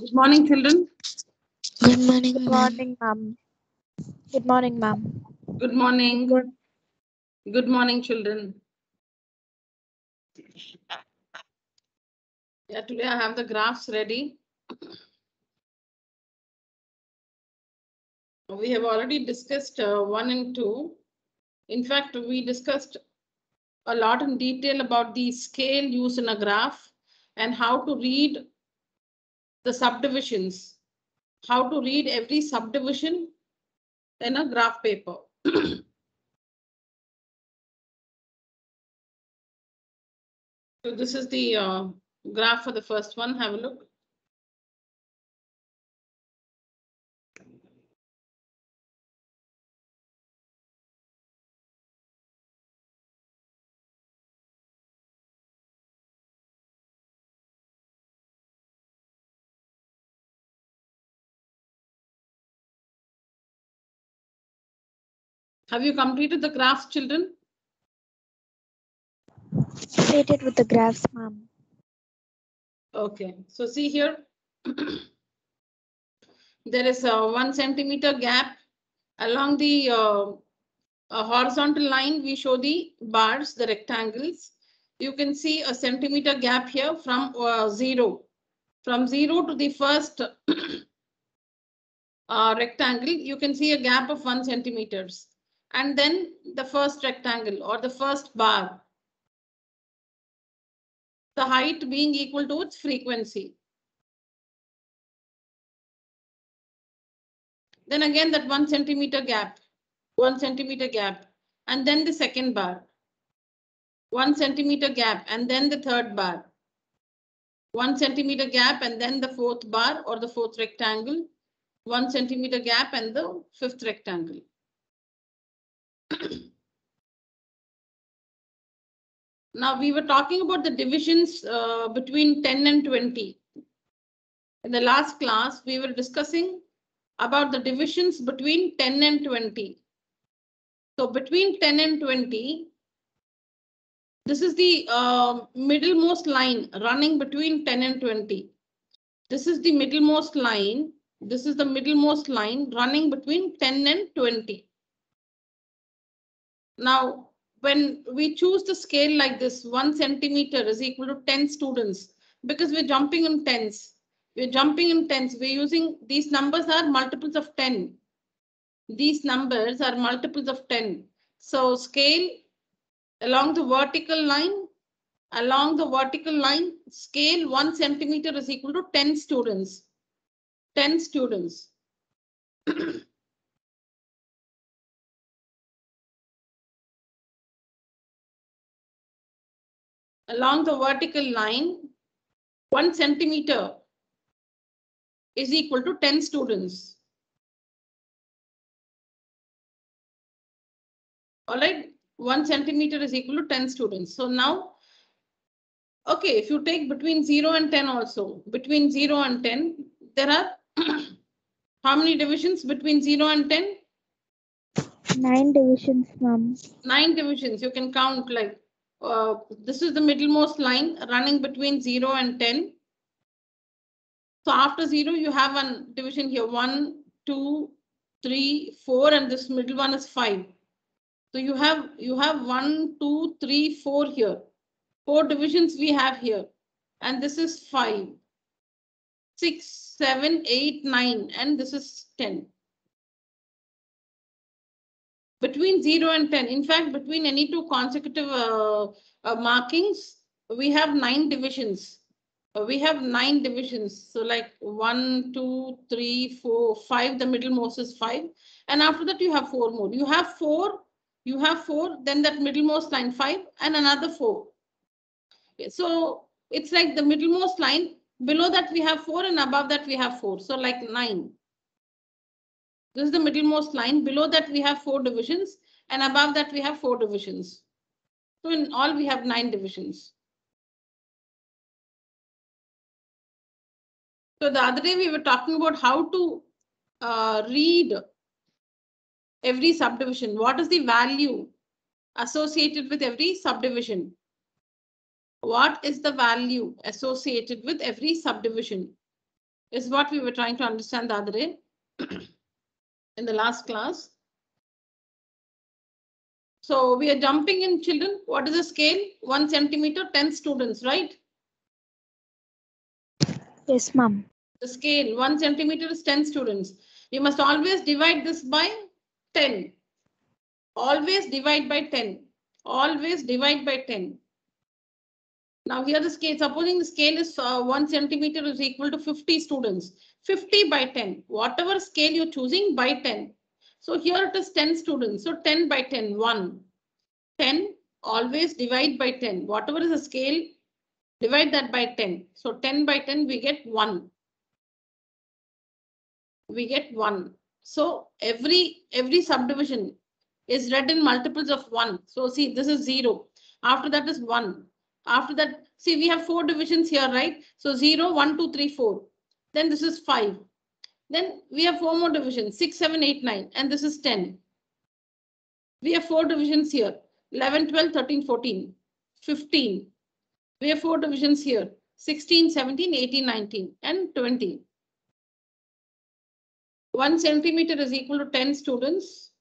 Good morning, children. Good morning, Good ma'am. morning, ma'am. Good morning, ma'am. Good morning. Good morning, children. Yeah, today I have the graphs ready. We have already discussed 1 and 2. In fact, we discussed a lot in detail about the scale used in a graph and how to read the subdivisions, how to read every subdivision in a graph paper. So this is the graph for the first one. Have a look. Have you completed the graphs, children? Completed with the graphs, ma'am. Okay, so see here. There is a 1 centimeter gap along the horizontal line. We show the bars, the rectangles. You can see a centimeter gap here from 0. From 0 to the first rectangle, you can see a gap of 1 centimeters. And then the first rectangle or the first bar, the height being equal to its frequency. Then again that 1 centimeter gap, 1 centimeter gap, and then the second bar, 1 centimeter gap, and then the third bar, 1 centimeter gap, and then the fourth bar or the fourth rectangle, 1 centimeter gap, and the fifth rectangle. Now we were talking about the divisions between 10 and 20. In the last class, we were discussing about the divisions between 10 and 20. So between 10 and 20, this is the middlemost line running between 10 and 20. This is the middlemost line. This is the middlemost line running between 10 and 20. Now, when we choose the scale like this, 1 centimeter is equal to 10 students because we're jumping in tens. We're jumping in tens. We're using these numbers are multiples of 10. These numbers are multiples of 10. So scale along the vertical line, scale 1 centimeter is equal to 10 students. 10 students. Along the vertical line, 1 centimeter is equal to 10 students. All right, 1 centimeter is equal to 10 students. So now, okay, if you take between 0 and 10 also, between 0 and 10, there are how many divisions between 0 and 10? 9 divisions, ma'am. 9 divisions. You can count like this is the middlemost line running between 0 and 10. So after 0, you have one division here, 1, 2, 3, 4, and this middle one is 5. So you have 1, 2, 3, 4 here. 4 divisions we have here. And this is 5, 6, 7, 8, 9, and this is 10. Between 0 and 10, in fact, between any two consecutive markings, we have 9 divisions. We have 9 divisions. So like 1, 2, 3, 4, 5, the middlemost is 5. And after that, you have 4 more. You have 4, then that middlemost line 5 and another 4. Okay, so it's like the middlemost line. Below that, we have 4 and above that, we have 4. So like 9. This is the middlemost line. Below that, we have 4 divisions. And above that, we have 4 divisions. So in all, we have 9 divisions. So the other day, we were talking about how to read every subdivision. What is the value associated with every subdivision? What is the value associated with every subdivision? is what we were trying to understand the other day in the last class. So we are jumping in children. What is the scale? 1 centimeter, 10 students, right? Yes, ma'am. The scale 1 centimeter is 10 students. You must always divide this by 10. Always divide by 10. Always divide by 10. Now here the scale, supposing the scale is 1 centimeter is equal to 50 students. 50 by 10. Whatever scale you're choosing by 10. So here it is 10 students. So 10 by 10, 1. 10, always divide by 10. Whatever is the scale, divide that by 10. So 10 by 10, we get 1. We get 1. So every subdivision is read in multiples of 1. So see, this is 0. After that is 1. After that, see, we have 4 divisions here, right? So 0, 1, 2, 3, 4. Then this is 5. Then we have 4 more divisions, 6, 7, 8, 9. And this is 10. We have 4 divisions here, 11, 12, 13, 14, 15. We have 4 divisions here, 16, 17, 18, 19, and 20. 1 centimeter is equal to 10 students.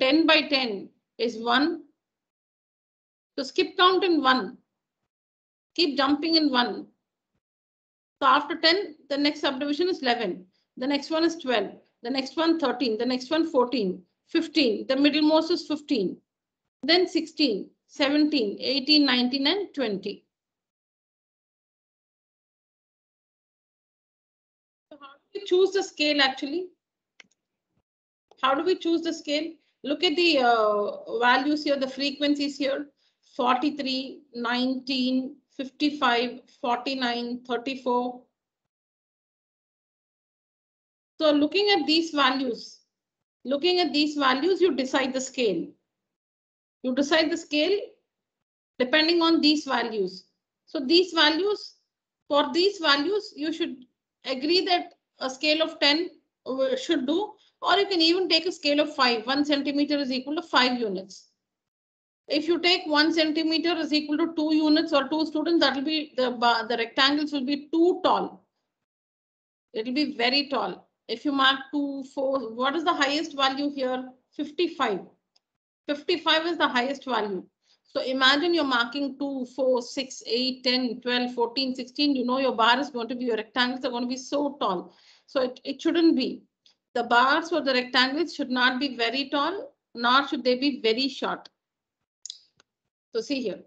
10 by 10 is 1. So skip count in 1. Keep jumping in 1. So after 10, the next subdivision is 11. The next one is 12. The next one 13. The next one 14. 15. The middlemost is 15. Then 16, 17, 18, 19, and 20. So how do we choose the scale actually? How do we choose the scale? Look at the values here, the frequencies here. 43, 19, 55, 49, 34. So looking at these values, you decide the scale. You decide the scale depending on these values. So these values, for these values, you should agree that a scale of 10 should do, or you can even take a scale of 5. 1 centimeter is equal to 5 units. If you take 1 centimeter is equal to 2 units or 2 students, that will be the rectangles will be too tall. It will be very tall. If you mark 2, 4, what is the highest value here? 55. 55 is the highest value. So imagine you're marking 2, 4, 6, 8, 10, 12, 14, 16. You know your bar is going to be, your rectangles are going to be so tall. So it shouldn't be. The bars or the rectangles should not be very tall, nor should they be very short. So see here.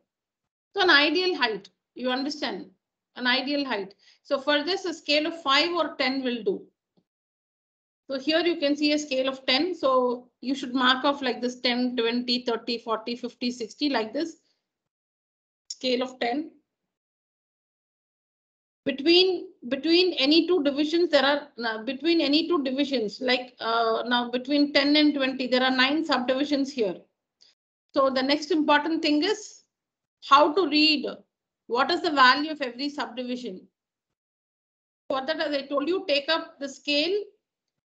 So an ideal height, you understand, an ideal height. So for this, a scale of 5 or 10 will do. So here you can see a scale of 10. So you should mark off like this 10, 20, 30, 40, 50, 60 like this. Scale of 10. Between any two divisions, there are between any two divisions, like now between 10 and 20, there are 9 subdivisions here. So the next important thing is how to read what is the value of every subdivision. For that, as I told you, take up the scale,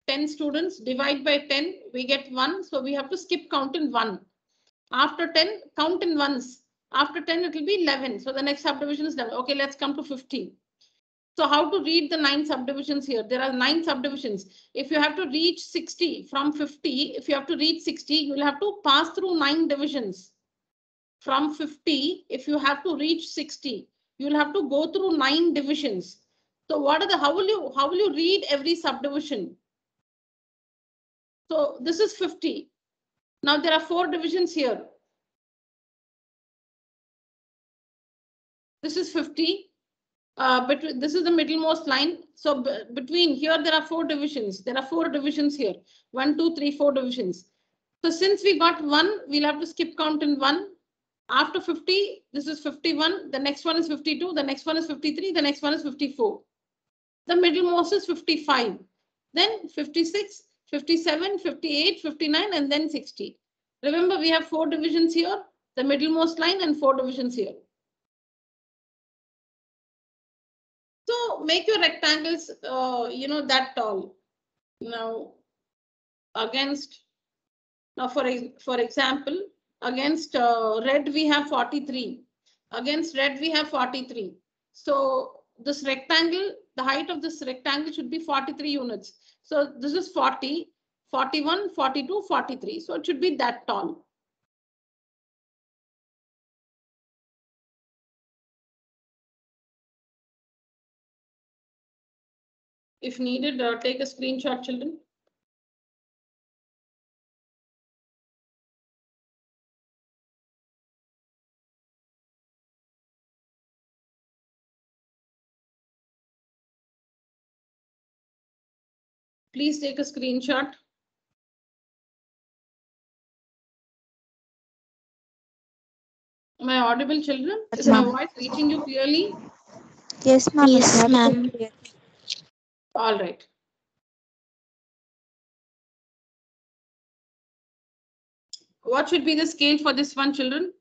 10 students, divide by 10, we get 1. So we have to skip count in 1. After 10, count in ones. After 10, it will be 11. So the next subdivision is 11. Okay, let's come to 50. So how to read the 9 subdivisions here? There are 9 subdivisions. If you have to reach 60 from 50, if you have to reach 60, you will have to pass through 9 divisions. From 50, if you have to reach 60, you will have to go through 9 divisions. So what are the, how will you read every subdivision? So this is 50. Now there are 4 divisions here. This is 50. But this is the middlemost line. So between here, there are 4 divisions. There are 4 divisions here. 1, 2, 3, 4 divisions. So since we got 1, we'll have to skip count in 1. After 50, this is 51. The next one is 52. The next one is 53. The next one is 54. The middlemost is 55. Then 56, 57, 58, 59, and then 60. Remember, we have 4 divisions here, the middlemost line, and 4 divisions here. So make your rectangles, that tall. Now, for example, against red we have 43. Against red we have 43. So this rectangle, the height of this rectangle should be 43 units. So this is 40, 41, 42, 43. So it should be that tall. If needed, take a screenshot, children. Please take a screenshot. Am I audible, children? Is my voice reaching you clearly? Yes, ma'am. Yes, ma'am. All right. What should be the scale for this one, children?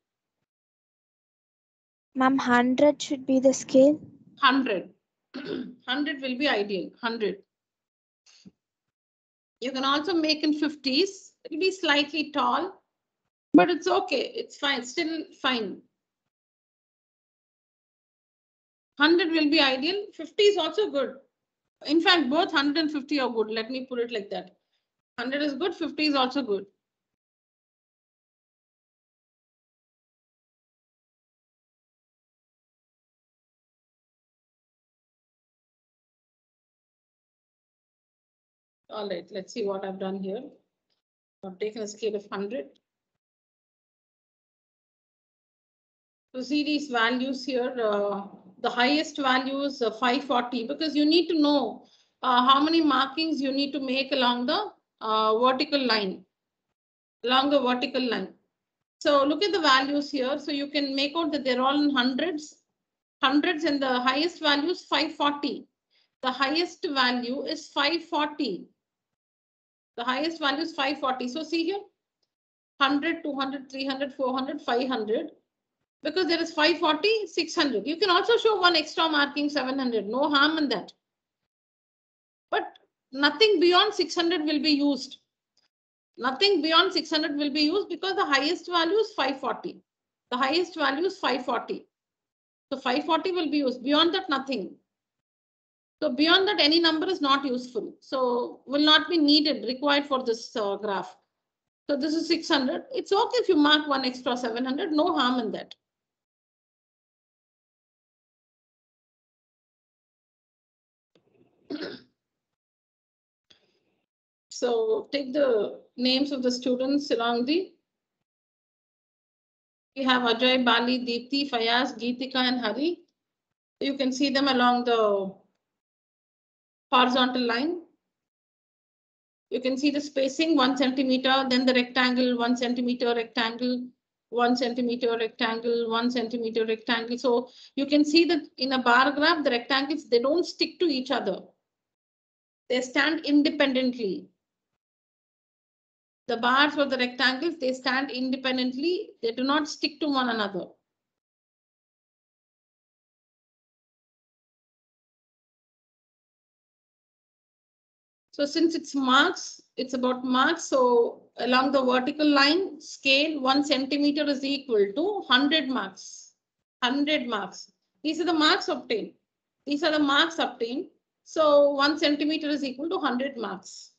Ma'am, 100 should be the scale. 100. 100 will be ideal. 100. You can also make in 50s. It will be slightly tall, but it's okay. It's fine. Still fine. 100 will be ideal. 50 is also good. In fact, both 100 and 50 are good. Let me put it like that. 100 is good. 50 is also good. All right, let's see what I've done here. I've taken a scale of 100. So see these values here. The highest value is 540 because you need to know how many markings you need to make along the vertical line. Along the vertical line. So look at the values here. So you can make out that they're all in hundreds. Hundreds, and the highest value is 540. The highest value is 540. The highest value is 540. So see here, 100, 200, 300, 400, 500. Because there is 540, 600. You can also show one extra marking 700. No harm in that. But nothing beyond 600 will be used. Nothing beyond 600 will be used because the highest value is 540. The highest value is 540. So 540 will be used. Beyond that, nothing. So beyond that, any number is not useful. So will not be needed, required for this graph. So this is 600. It's okay if you mark one extra 700. No harm in that. So take the names of the students along the. We have Ajay, Bali, Deepthi, Fayaz, Geetika, and Hari. You can see them along the horizontal line. You can see the spacing 1 centimeter, then the rectangle, 1 centimeter rectangle, 1 centimeter rectangle, 1 centimeter rectangle. So you can see that in a bar graph, the rectangles, they don't stick to each other. They stand independently. The bars or the rectangles, they stand independently. They do not stick to one another. So since it's marks, it's about marks. So along the vertical line, scale 1 centimeter is equal to 100 marks. 100 marks. These are the marks obtained. These are the marks obtained. So 1 centimeter is equal to 100 marks.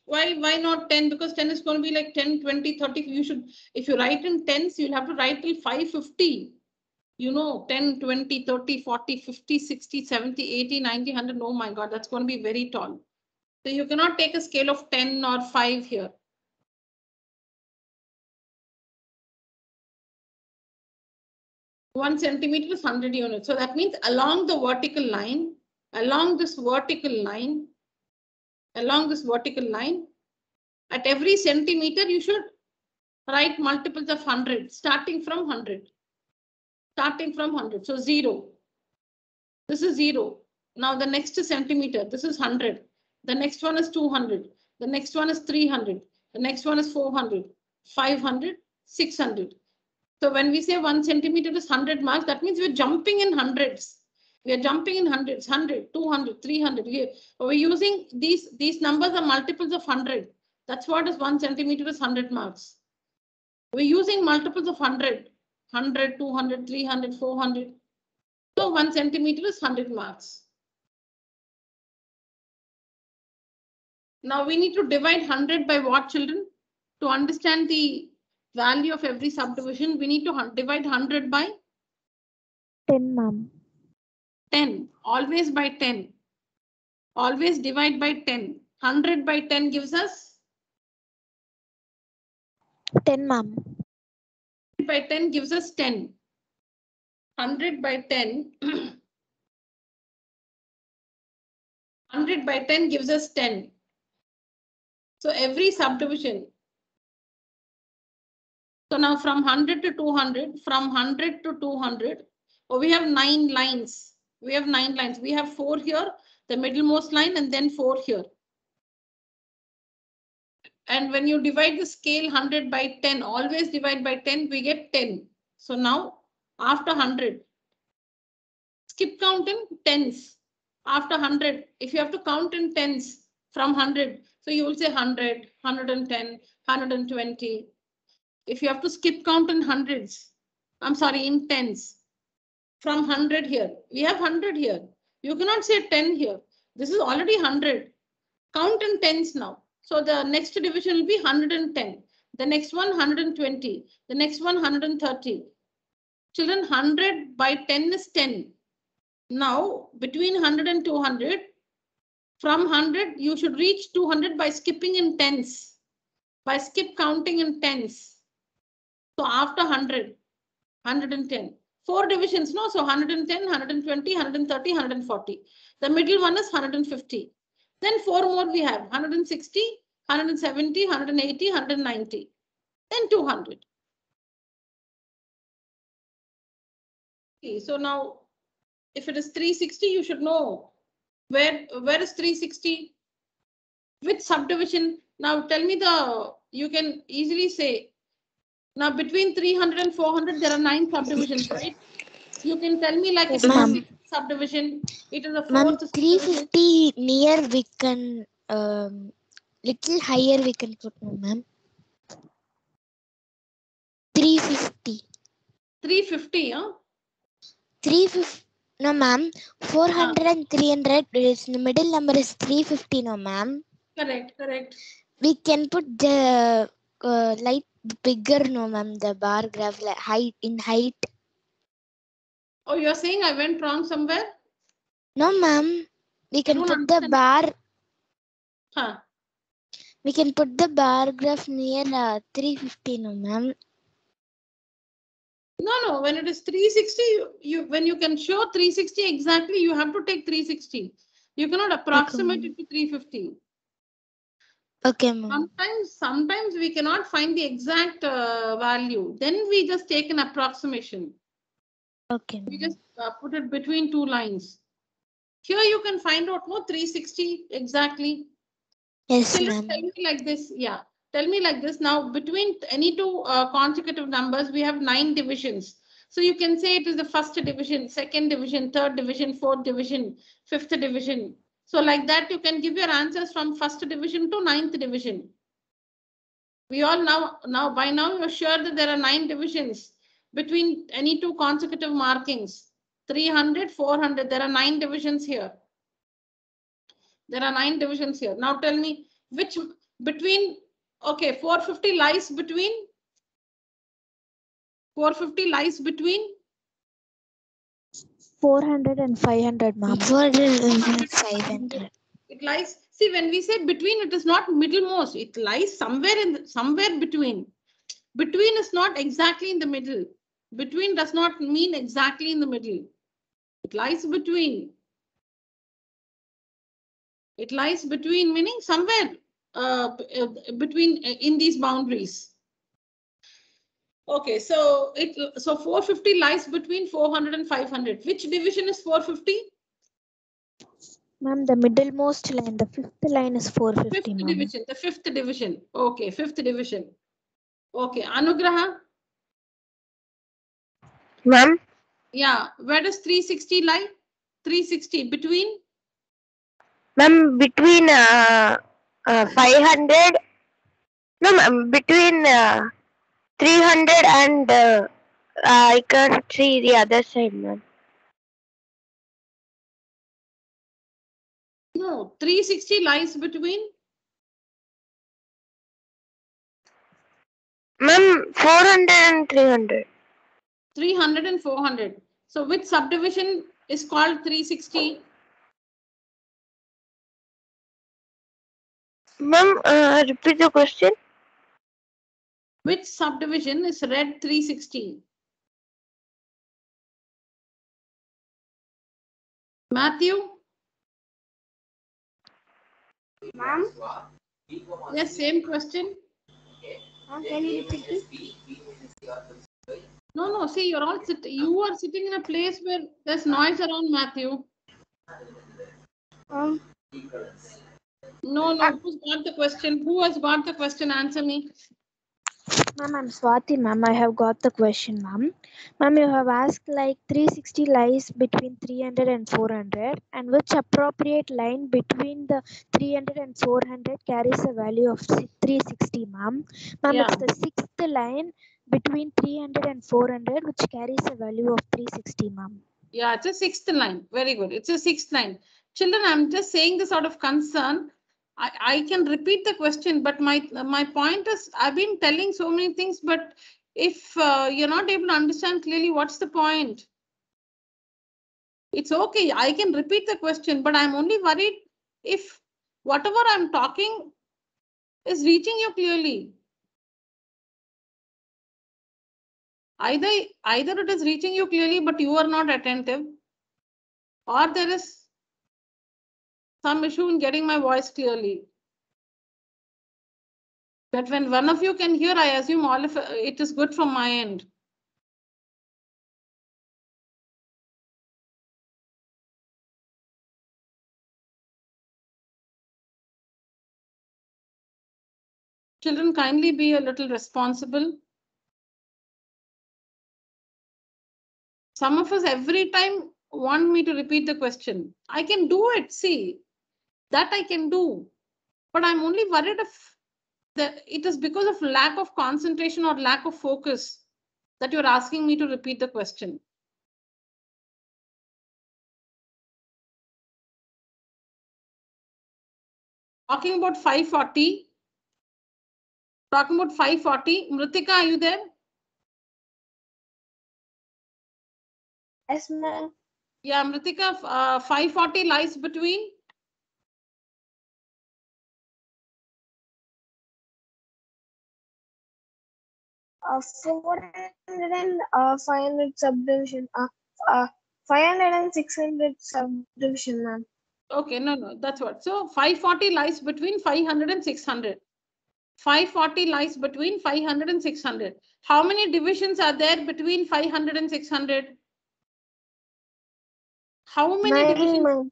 Why not 10? Because 10 is going to be like 10, 20, 30. You should, if you write in tens, you'll have to write till 550. You know, 10, 20, 30, 40, 50, 60, 70, 80, 90, 100. Oh my God, that's going to be very tall. So you cannot take a scale of 10 or 5 here. One centimeter is 100 units. So that means along the vertical line, along this vertical line, at every centimeter, you should write multiples of 100, starting from 100. Starting from 100. So 0. This is 0. Now the next centimeter, this is 100. The next one is 200. The next one is 300. The next one is 400, 500, 600. So when we say 1 centimeter is 100 marks, that means we're jumping in hundreds. We are jumping in hundreds, 100, 200, 300. We're using these numbers are multiples of 100. That's what is 1 centimeter is 100 marks. We're using multiples of 100, 100, 200, 300, 400. So 1 centimeter is 100 marks. Now we need to divide 100 by what, children? To understand the value of every subdivision, we need to divide 100 by 10, ma'am. 10. Always by 10. Always divide by 10. 100 by 10 gives us 10, ma'am. by 10 gives us 10. 100 by 10. 100 by 10 gives us 10. So every subdivision. So now from 100 to 200, from 100 to 200, we have 9 lines. We have 9 lines. We have 4 here, the middlemost line, and then 4 here. And when you divide the scale 100 by 10, always divide by 10, we get 10. So now after 100, skip count in tens. After 100, if you have to count in tens from 100, so you will say 100, 110, 120. If you have to skip count in hundreds, I'm sorry, in tens, from 100 here, we have 100 here. You cannot say 10 here. This is already 100. Count in tens now. So the next division will be 110. The next one 120. The next one 130. Children, 100 by 10 is 10. Now between 100 and 200, from 100 you should reach 200 by skipping in tens, by skip counting in tens. So after 100, 110. 4 divisions, no? So 110, 120, 130, 140. The middle one is 150. Then 4 more we have 160, 170, 180, 190. Then 200. Okay, so now if it is 360, you should know where is 360? Which subdivision? Now tell me you can easily say, now between 300 and 400, there are 9 subdivisions, right? You can tell me like Yes, it is a ma'am. 6th subdivision, it is a 4th Ma'am, subdivision. 350 near we can little higher we can put, no, ma'am. 350. 350, huh? 350. No, ma'am. 400 and 300 is the middle number is 350, no, ma'am. Correct, correct. We can put the light bigger, no, ma'am. The bar graph like height in height. Oh, you're saying I went wrong somewhere? No, ma'am. We can don't put the understand. bar. Huh. We can put the bar graph near 350, no, ma'am. No. When it is 360, when you can show 360 exactly, you have to take 360. You cannot approximate it to 350. Okay, ma'am. Sometimes we cannot find the exact value. Then we just take an approximation. Okay, We ma'am. just put it between 2 lines. Here you can find out 360 exactly. Yes, Children, ma'am. tell me like this. Yeah. Tell me like this. Now, between any 2 consecutive numbers, we have 9 divisions. So you can say it is the first division, second division, third division, fourth division, fifth division. So like that, you can give your answers from first division to 9th division. We all by now you're sure that there are 9 divisions between any 2 consecutive markings. 300, 400. There are 9 divisions here. There are 9 divisions here. Now tell me which between, okay, 450 lies between 400 and 500, ma'am. 400 and 500. It lies, see, when we say between, it is not middlemost. It lies somewhere between. Between is not exactly in the middle. Between does not mean exactly in the middle. It lies between. It lies between, meaning somewhere between in these boundaries. Okay, so 450 lies between 400 and 500. Which division is 450? Ma'am, the middlemost line, the 5th line is 450, Fifth ma'am. division, the 5th division. Okay, 5th division. Okay, Anugraha. Ma'am, Yeah, where does 360 lie? 360 between? ma'am, between 500. No, ma'am, between 300 and I can't see the other side, ma'am. No, 360 lies between. Ma'am, 400 and 300. 300 and 400. So which subdivision is called 360? Ma'am, repeat the question. Which subdivision is read 360? Matthew? Ma'am, Yes, same question. can you repeat it? No, see, you are sitting in a place where there's noise around, Matthew. No, who's got the question? Who has got the question? Answer me. Ma'am, I'm Swati, ma'am. I have got the question, ma'am. Ma'am, you have asked like 360 lies between 300 and 400, and which appropriate line between the 300 and 400 carries a value of 360, ma'am. Ma'am, Yeah. it's the sixth line between 300 and 400 which carries a value of 360, ma'am. Yeah, it's a sixth line. Very good. It's a sixth line. Children, I'm just saying this out of concern. I can repeat the question, but my point is, I've been telling so many things, but if you're not able to understand clearly, what's the point? It's okay. I can repeat the question, but I'm only worried if whatever I'm talking is reaching you clearly. Either it is reaching you clearly, but you are not attentive, or there is some issue in getting my voice clearly. But when one of you can hear, I assume all of it is good from my end. Children, kindly be a little responsible. Some of us every time want me to repeat the question. I can do it, see, that I can do. But I'm only worried if it is because of lack of concentration or lack of focus that you're asking me to repeat the question. Talking about 540. Talking about 540. Mritika, are you there? Yes, ma'am. Yeah, Mritika, 540 lies between. Uh, 400 and 500 subdivision. 500 and 600 subdivision, ma'am. Okay, no, that's what. So 540 lies between 500 and 600. 540 lies between 500 and 600. How many divisions are there between 500 and 600? How many 9, divisions? ma'am.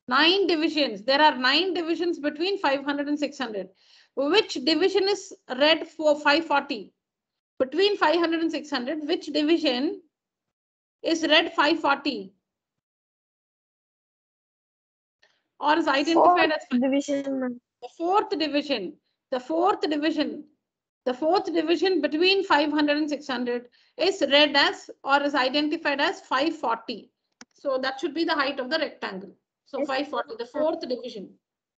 9 divisions. There are 9 divisions between 500 and 600. Which division is read for 540? Between 500 and 600, which division is read 540? Or is identified as division, ma'am. the fourth division. The fourth division. The fourth division between 500 and 600 is read as or is identified as 540. So that should be the height of the rectangle. So Yes. 540, the fourth division.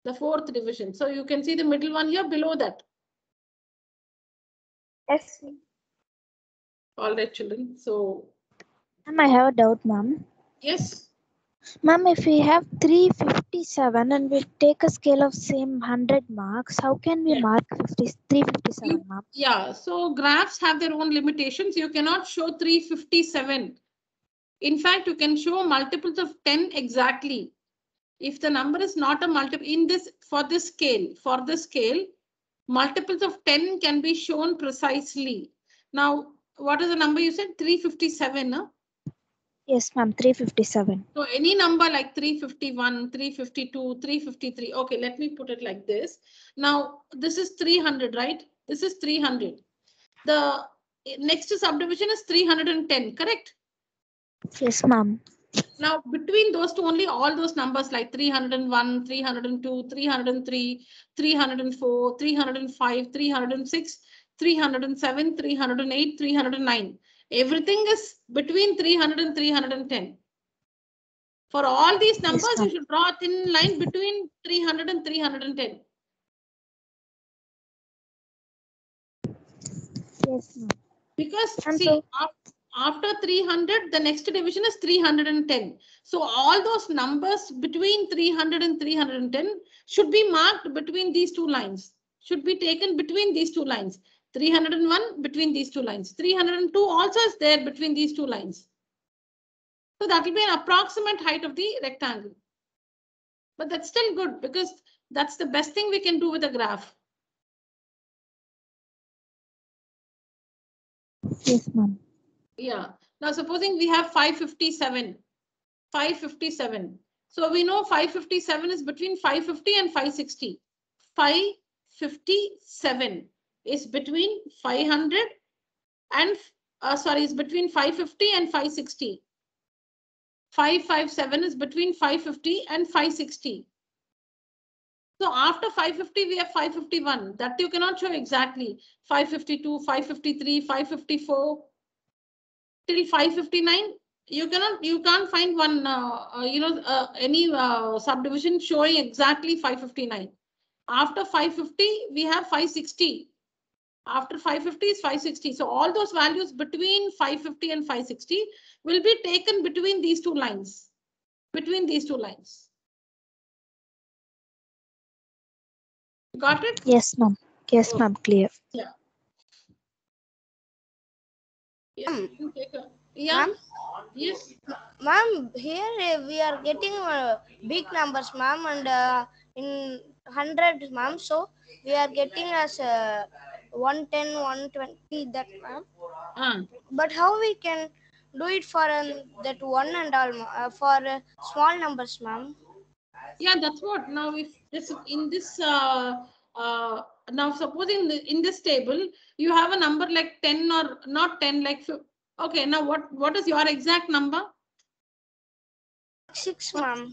The fourth division. So you can see the middle one here below that. Yes. All right, children. So Ma'am, I have a doubt, ma'am. yes. Ma'am, if we have 357 and we take a scale of same 100 marks, how can we Yeah. mark 357, ma'am? Yeah, so graphs have their own limitations. You cannot show 357. In fact, you can show multiples of 10 exactly. If the number is not a multiple in this, for this scale, multiples of 10 can be shown precisely. Now, what is the number you said? 357, no? Yes, ma'am, 357. So any number like 351, 352, 353. Okay, let me put it like this. Now, this is 300, right? This is 300. The next subdivision is 310, correct? Yes, ma'am. Now, between those two, only all those numbers like 301, 302, 303, 304, 305, 306, 307, 308, 309. Everything is between 300 and 310. For all these numbers, ma'am. you should draw a thin line between 300 and 310. Yes, ma'am. Because And see, so- after 300, the next division is 310. So all those numbers between 300 and 310 should be marked between these two lines. Should be taken between these two lines. 301 between these two lines. 302 also is there between these two lines. So that will be an approximate height of the rectangle. But that's still good because that's the best thing we can do with a graph. Yes, ma'am. Yeah. Now supposing we have 557. 557. So we know 557 is between 550 and 560. 557 is between 500 and is between 550 and 560. 557 is between 550 and 560. So after 550, we have 551. That you cannot show exactly. 552, 553, 554 till 559. You can't find one, any subdivision showing exactly 559. After 550, we have 560. After 550 is 560. So all those values between 550 and 560 will be taken between these two lines. Between these two lines. Got it? Yes, ma'am. Yes, ma'am. Clear. Yeah. Yeah. Yeah. Ma'am? Yes. Ma'am, here we are getting big numbers, ma'am, and in 100, ma'am. So we are getting as 110, 120, that, ma'am. But how we can do it for that one and all, for small numbers, ma'am? Yeah, that's what. Now, if this in this now supposing in this table you have a number like 10 or not 10, like okay. Now what is your exact number? 6, ma'am.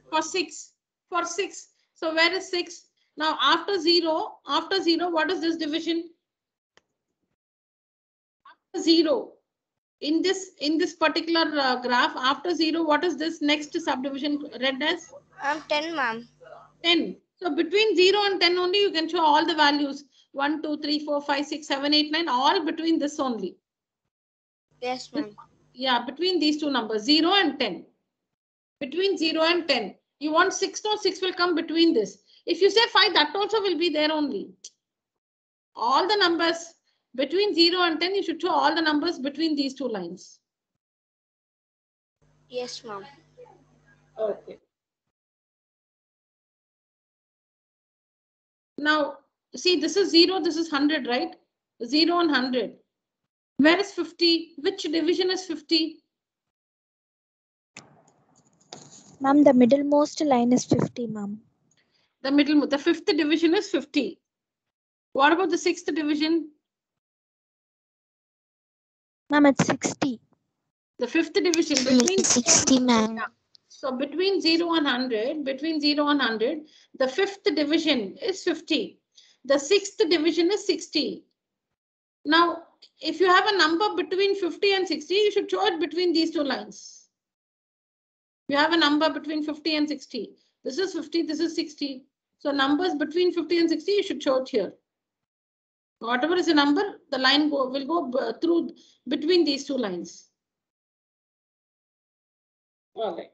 For 6. For 6. So where is 6? Now after 0, what is this division? After 0. In this particular graph, after 0, what is this next subdivision read as? 10, ma'am. 10. So between 0 and 10 only you can show all the values. 1, 2, 3, 4, 5, 6, 7, 8, 9, all between this only. Yes, ma'am. Yeah, between these two numbers, 0 and 10. Between 0 and 10. You want 6, no, 6 will come between this. If you say 5, that also will be there only. All the numbers between 0 and 10, you should show all the numbers between these two lines. Yes, ma'am. Okay. Now, see, this is 0, this is 100, right? 0 and 100. Where is 50? Which division is 50? Ma'am, the middlemost line is 50, ma'am. The fifth division is 50. What about the sixth division? Ma'am, it's 60. The fifth division between 60, ma'am. So between 0 and 100, the fifth division is 50. The sixth division is 60. Now, if you have a number between 50 and 60, you should show it between these two lines. You have a number between 50 and 60. This is 50, this is 60. So numbers between 50 and 60, you should show it here. Whatever is a number, the line will go through between these two lines. All right.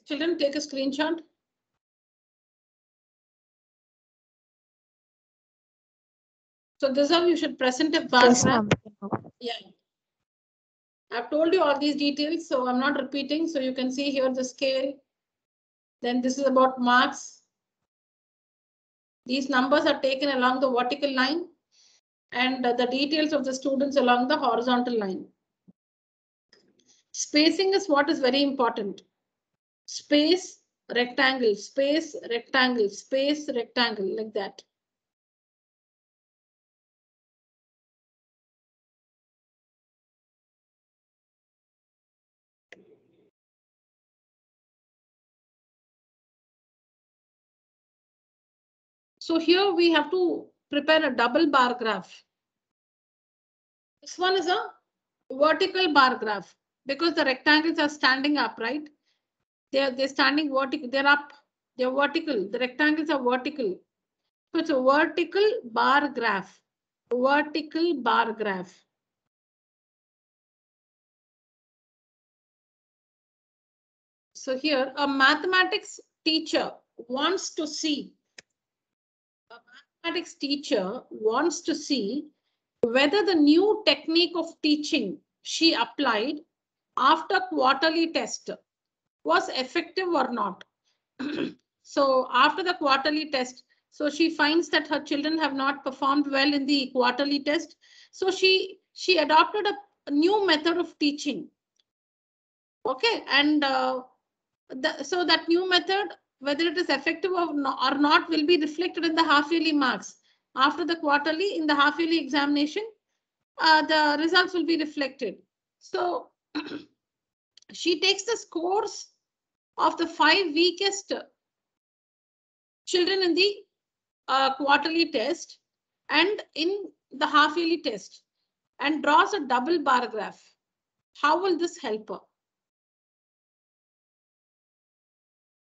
Children, take a screenshot. So this is how you should present a bar Yes, graph. ma'am. Yeah. I've told you all these details, so I'm not repeating. So you can see here the scale. Then this is about marks. These numbers are taken along the vertical line and the details of the students along the horizontal line. Spacing is what is very important. Space, rectangle, space, rectangle, space, rectangle, like that. So here we have to prepare a double bar graph. This one is a vertical bar graph. because the rectangles are standing up, right? They're standing vertical, they're up, they're vertical, the rectangles are vertical. So it's a vertical bar graph, vertical bar graph. So here a mathematics teacher wants to see, whether the new technique of teaching she applied after quarterly test was effective or not. So after the quarterly test, so she finds that her children have not performed well in the quarterly test. So she adopted a new method of teaching. Okay, and so that new method, whether it is effective or not, will be reflected in the half-yearly marks. After the quarterly, in the half-yearly examination, the results will be reflected. So she takes the scores of the 5 weakest children in the quarterly test and in the half-yearly test and draws a double bar graph. How will this help her?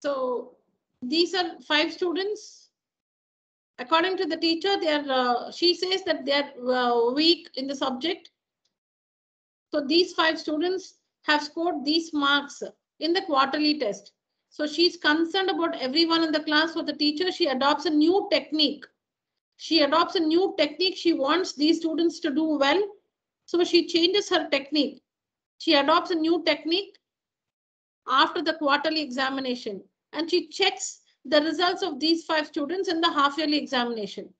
So these are 5 students. According to the teacher, she says that they are weak in the subject. So these 5 students have scored these marks in the quarterly test. So she's concerned about everyone in the class. For the teacher, she adopts a new technique. She wants these students to do well. So she changes her technique. She adopts a new technique after the quarterly examination, and she checks the results of these 5 students in the half-yearly examination.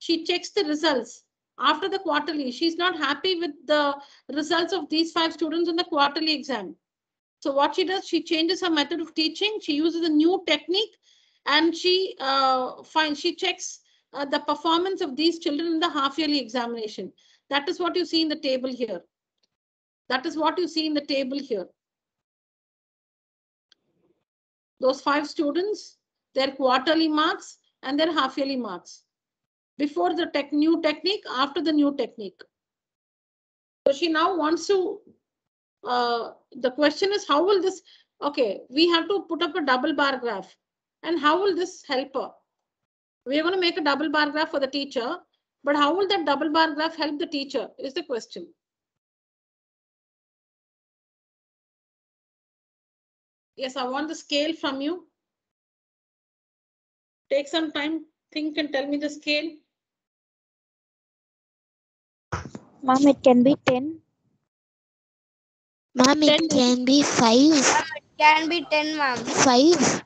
She checks the results after the quarterly. She's not happy with the results of these 5 students in the quarterly exam. So what she does, she changes her method of teaching. She uses a new technique, and she checks the performance of these children in the half-yearly examination. That is what you see in the table here. Those 5 students, their quarterly marks and their half-yearly marks. Before the new technique, after the new technique. So she now wants to, the question is, how will this, okay, we have to put up a double bar graph. And how will this help her? We are going to make a double bar graph for the teacher, but how will that double bar graph help the teacher is the question. Yes, I want the scale from you. Take some time, think and tell me the scale. Ma'am, it can be 10. Ma'am, it can be 5. It can be 10, ma'am. 5.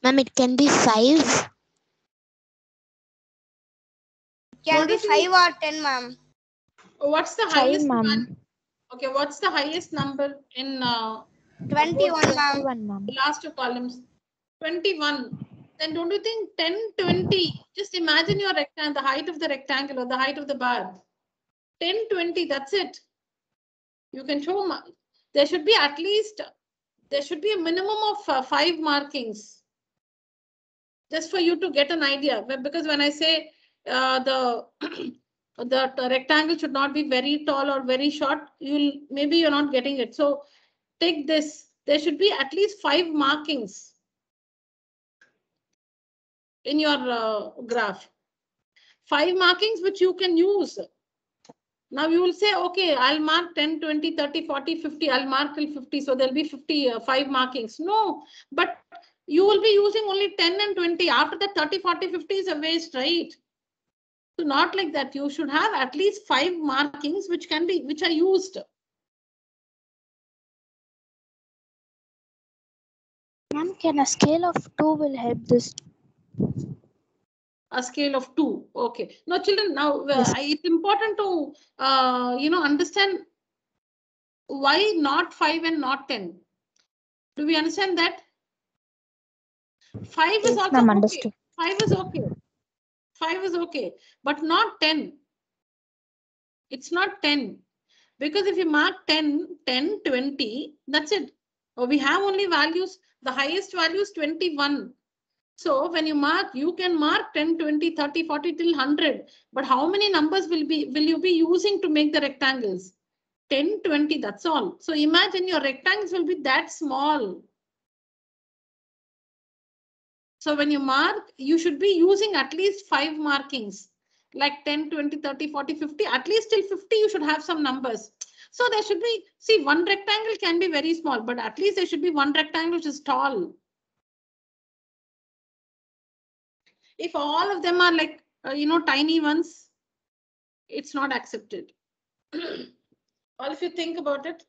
Ma'am, it can be 5. It can be 5 or 10, ma'am. What's the 5, highest? ma'am. Okay, what's the highest number in 21, ma'am. 21, ma'am. the last 2 columns? 21. Then don't you think 10, 20? Just imagine your rectangle, the height of the rectangle or the height of the bar. 10, 20, that's it. You can show, there should be at least, there should be a minimum of 5 markings. Just for you to get an idea. Because when I say the rectangle should not be very tall or very short, maybe you're not getting it. So take this, there should be at least 5 markings in your graph. 5 markings which you can use. Now you will say, okay, I'll mark 10, 20, 30, 40, 50. I'll mark till 50. So there'll be 5 markings. No, but you will be using only 10 and 20. After that, 30, 40, 50 is a waste, right? So not like that. You should have at least 5 markings which are used. Ma'am, can a scale of 2 will help this? A scale of 2. Okay. Now, children, now Yes. it's important to understand why not 5 and not 10. Do we understand that? 5 is Yes, also ma'am, okay. understood. 5 is okay. 5 is okay, but not 10. It's not 10. Because if you mark 10, 10, 20, that's it. We have only values. The highest value is 21. So when you mark, you can mark 10, 20, 30, 40 till 100. But how many numbers will you be using to make the rectangles? 10, 20, that's all. So imagine your rectangles will be that small. So when you mark, you should be using at least 5 markings, like 10, 20, 30, 40, 50, at least till 50, you should have some numbers. So there should be, see, one rectangle can be very small, but at least there should be one rectangle which is tall. If all of them are like, tiny ones, it's not accepted. Or if you think about it.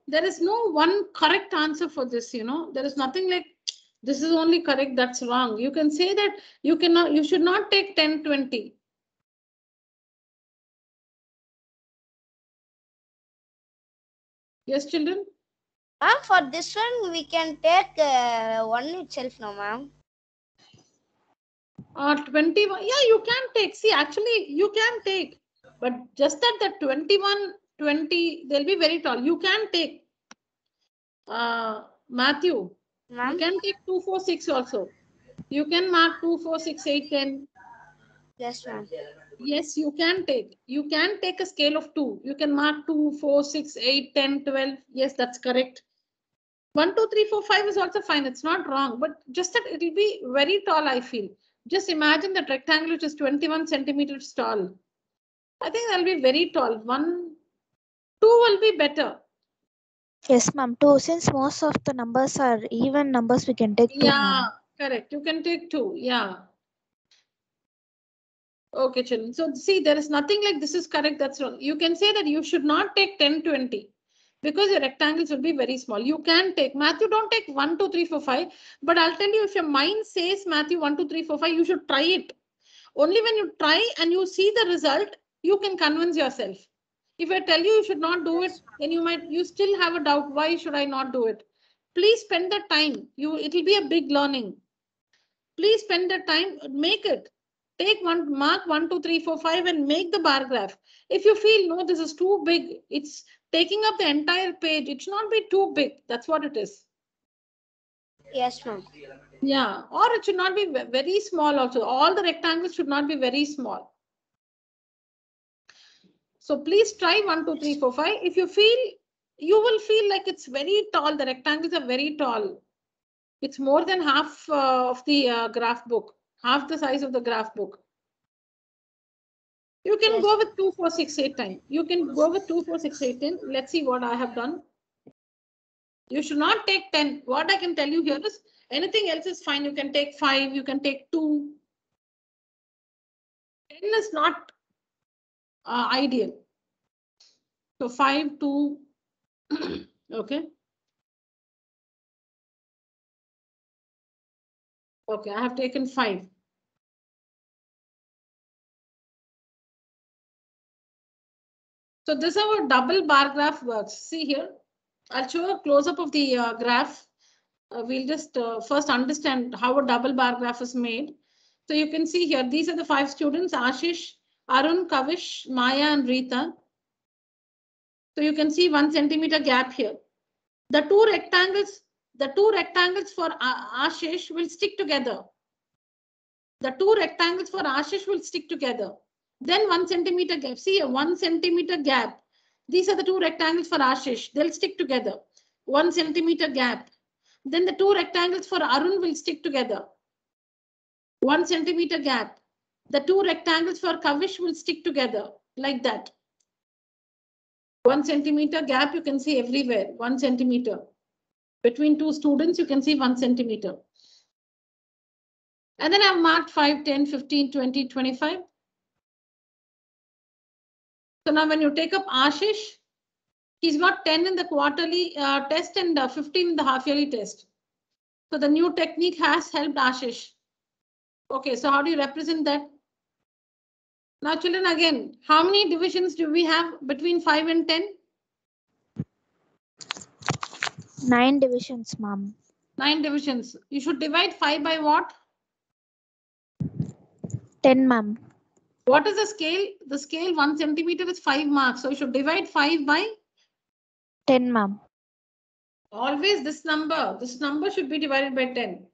There is no one correct answer for this, there is nothing like this is only correct, that's wrong. You can say that you should not take 10, 20. Yes, children? Ma'am, for this one, we can take one itself now, ma'am. 21, yeah, you can take. See, actually, you can take. But just that the 21, 20, they'll be very tall. You can take. Matthew, you can take 2, 4, 6 also. You can mark 2, 4, 6, 8, 10. Yes, ma'am. Yes, you can take. You can take a scale of 2. You can mark 2, 4, 6, 8, 10, 12. Yes, that's correct. 1, 2, 3, 4, 5 is also fine. It's not wrong. But just that it will be very tall, I feel. Just imagine that rectangle which is 21 centimeters tall. I think that'll be very tall. 1, 2 will be better. Yes, ma'am. 2. Since most of the numbers are even numbers, we can take 2. Yeah, correct. You can take 2. Yeah. Okay, children. So see, there is nothing like this is correct, that's wrong. You can say that you should not take 10, 20 because your rectangles will be very small. You can take, Matthew, don't take 1, 2, 3, 4, 5. But I'll tell you, if your mind says, Matthew, 1, 2, 3, 4, 5, you should try it. Only when you try and you see the result, you can convince yourself. If I tell you should not do it, then you still have a doubt. Why should I not do it? Please spend the time. It will be a big learning. Please spend the time, make it. Take mark 1, 2, 3, 4, 5 and make the bar graph. If you feel, no, this is too big, it's taking up the entire page. It should not be too big. That's what it is. Yes, ma'am. Yeah, or it should not be very small also. All the rectangles should not be very small. So please try 1, 2, 3, 4, 5. If you feel, you will feel like it's very tall. The rectangles are very tall. It's more than half of the graph book, half the size of the graph book. You can go with 2, 4, 6, 8, 10. You can go with 2, 4, 6, 8, 10. Let's see what I have done. You should not take 10. What I can tell you here is anything else is fine. You can take 5. You can take 2. 10 is not ideal. So 5, 2. Okay. Okay, I have taken 5. So this is how a double bar graph works. See here, I'll show a close-up of the graph. We'll just first understand how a double bar graph is made. So you can see here, these are the 5 students, Ashish, Arun, Kavish, Maya, and Rita. So you can see 1 centimeter gap here. The two rectangles for Ashish will stick together. The 2 rectangles for Ashish will stick together. Then 1 centimeter gap. See a 1 centimeter gap. These are the 2 rectangles for Ashish. They'll stick together. 1 centimeter gap. Then the 2 rectangles for Arun will stick together. 1 centimeter gap. The 2 rectangles for Kavish will stick together like that. 1 centimeter gap you can see everywhere. 1 centimeter. Between 2 students you can see 1 centimeter. And then I've marked 5, 10, 15, 20, 25. So now when you take up Ashish, he's got 10 in the quarterly test and 15 in the half yearly test. So the new technique has helped Ashish. Okay, so how do you represent that? Now children, again, how many divisions do we have between 5 and 10? 9 divisions, ma'am. 9 divisions. You should divide 5 by what? 10, ma'am. What is the scale? The scale 1 centimeter is 5 marks. So you should divide 5 by 10, ma'am. always this number should be divided by 10.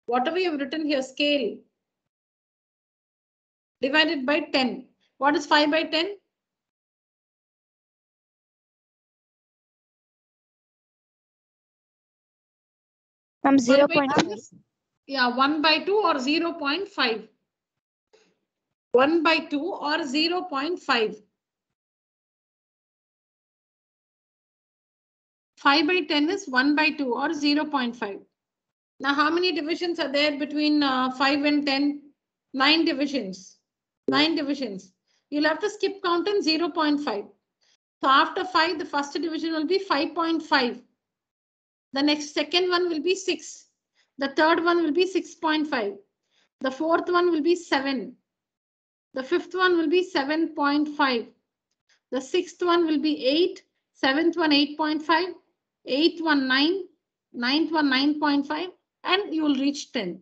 Whatever you have written here, scale divided by 10. What is 5 by 10? Ma'am, 5 by 10 0.5. is, yeah, 1 by 2 or 0.5. 1 by 2 or 0.5. 5 by 10 is 1 by 2 or 0.5. Now, how many divisions are there between 5 and 10? 9 divisions. 9 divisions. You'll have to skip count in 0.5. So after 5, the first division will be 5.5. The next second one will be 6. The third one will be 6.5. The fourth one will be 7. The fifth one will be 7.5. The sixth one will be 8. Seventh one 8.5. Eighth one 9. Ninth one 9.5. And you will reach 10.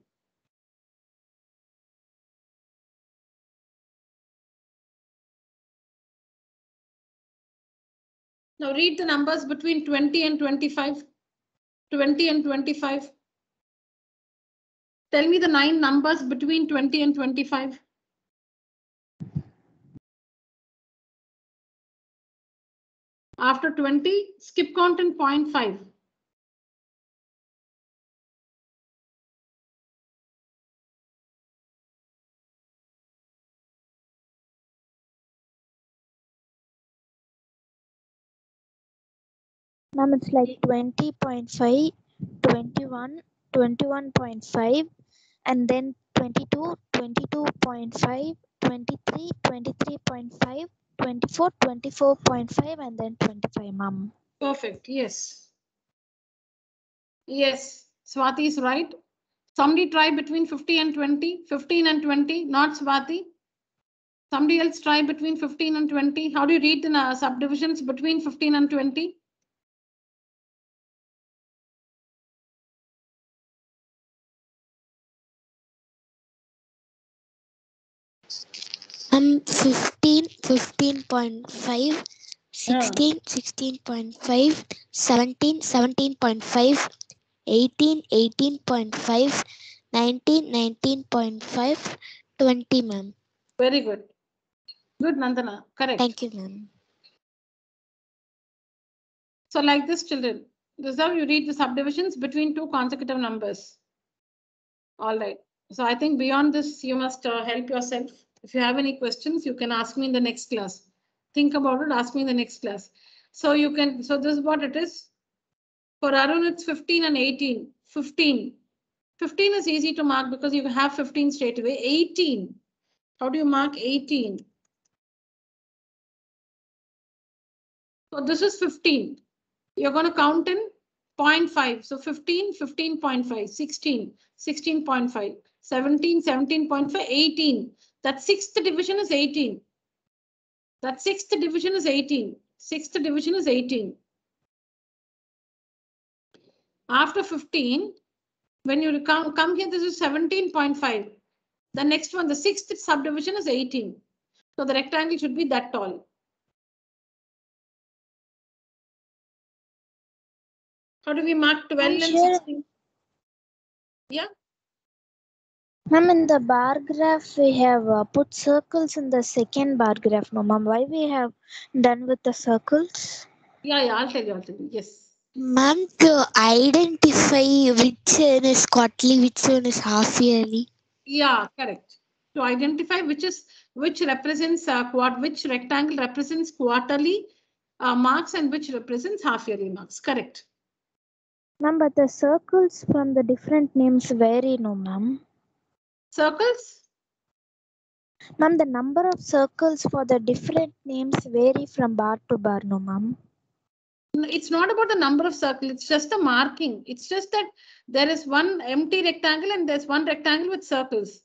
Now read the numbers between 20 and 25. 20 and 25. Tell me the 9 numbers between 20 and 25. After 20, skip count in 0.5. Ma'am, it's like 20.5, 21, 21.5, and then 22, 22.5, 23, 23.5, 24, 24.5, and then 25, ma'am. Perfect. Yes. Yes. Swati is right. Somebody try between 50 and 20. 15 and 20. Not Swati. Somebody else try between 15 and 20. How do you read the subdivisions between 15 and 20? I'm 15, 15.5, 16, 16.5, 17, 17.5, 18, 18.5, 19, 19.5, 20, ma'am. Very good. Good, Nandana. Correct. Thank you, ma'am. So like this, children, this is how you read the subdivisions between two consecutive numbers. All right. So I think beyond this, you must help yourself. If you have any questions, you can ask me in the next class. Think about it, ask me in the next class. So you can, so this is what it is. For Arun, it's 15 and 18. 15. 15 is easy to mark because you have 15 straight away. 18. How do you mark 18? So this is 15. You're going to count in 0.5. So 15, 15.5, 16, 16.5, 17, 17.5, 18. That sixth division is 18. That sixth division is 18. Sixth division is 18. After 15, when you come here, this is 17.5. The next one, the sixth subdivision is 18. So the rectangle should be that tall. How do we mark 12 and 16? Yeah. Ma'am, in the bar graph, we have put circles in the second bar graph. No, ma'am, why we have done with the circles? Yeah, I'll tell you. Yes. Ma'am, to identify which one is quarterly, which one is half yearly. Yeah, correct. To identify which represents which rectangle represents quarterly marks and which represents half yearly marks. Correct. Ma'am, but the circles from the different names vary, no, ma'am. Circles? Ma'am, the number of circles for the different names vary from bar to bar, no, ma'am? It's not about the number of circles, it's just the marking. It's just that there is one empty rectangle and there's one rectangle with circles.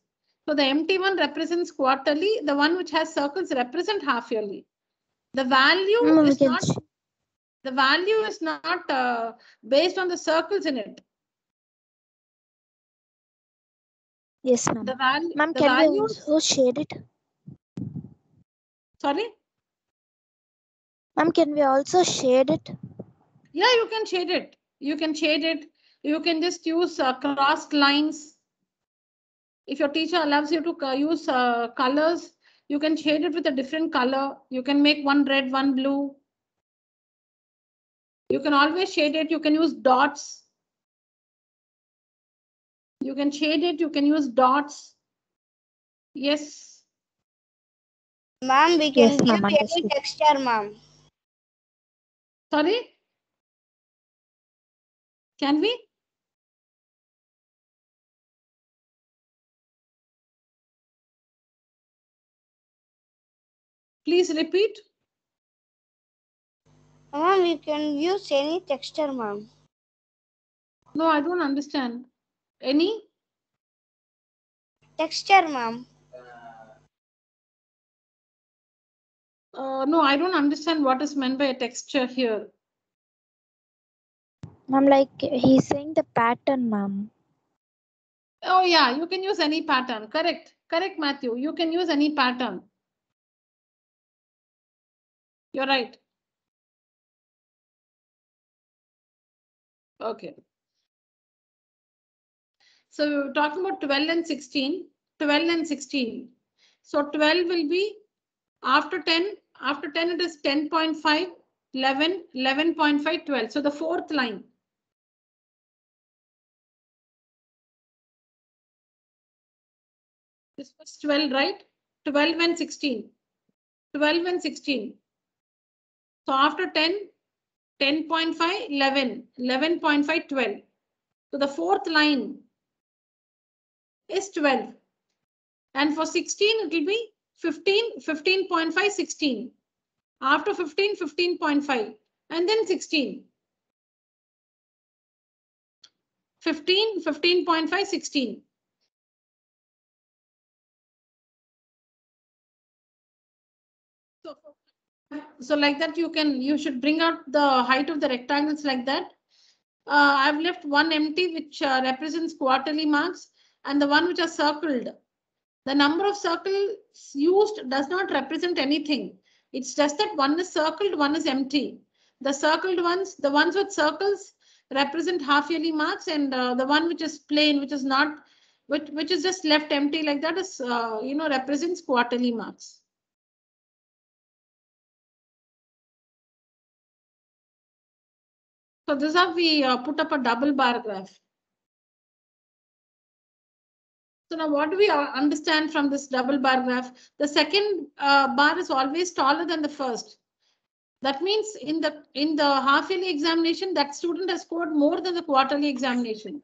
So the empty one represents quarterly, the one which has circles represent half yearly. The value Ma'am, we is can not based on the circles in it. yes, ma'am. The value, Ma'am, the can we values, also shade it? sorry? Ma'am, can we also shade it? Yeah, you can shade it. You can shade it. You can just use crossed lines. If your teacher allows you to use colors, you can shade it with a different color. You can make one red, one blue. You can always shade it. You can use dots. You can shade it. You can use dots. Yes. Ma'am, we can Yes, give ma'am, any understood. texture, ma'am. Sorry? Can we? Please repeat. Ma'am, we can use any texture, ma'am. No, I don't understand. Any? Texture, ma'am. No, I don't understand what is meant by a texture here. Ma'am, like he's saying the pattern, ma'am. Oh yeah, you can use any pattern. Correct. Correct, Matthew. You can use any pattern. You're right. Okay. So we're talking about 12 and 16. 12 and 16. So 12 will be after 10. After 10, it is 10.5, 11, 11.5, 12. So the fourth line. This was 12, right? 12 and 16. 12 and 16. So after 10, 10.5, 11, 11.5, 12. So the fourth line is 12. And for 16, it will be 15, 15.5, 16. After 15, 15.5. And then 16. 15, 15.5, 16. So like that, you should bring out the height of the rectangles like that. I've left one empty which represents quarterly marks and the one which are circled. The number of circles used does not represent anything. It's just that one is circled, one is empty. The circled ones, the ones with circles represent half yearly marks, and the one which is plain, which is not, which is just left empty like that is, represents quarterly marks. So this is how we put up a double bar graph. So now what do we understand from this double bar graph? The second bar is always taller than the first. That means in the half yearly examination, that student has scored more than the quarterly examination.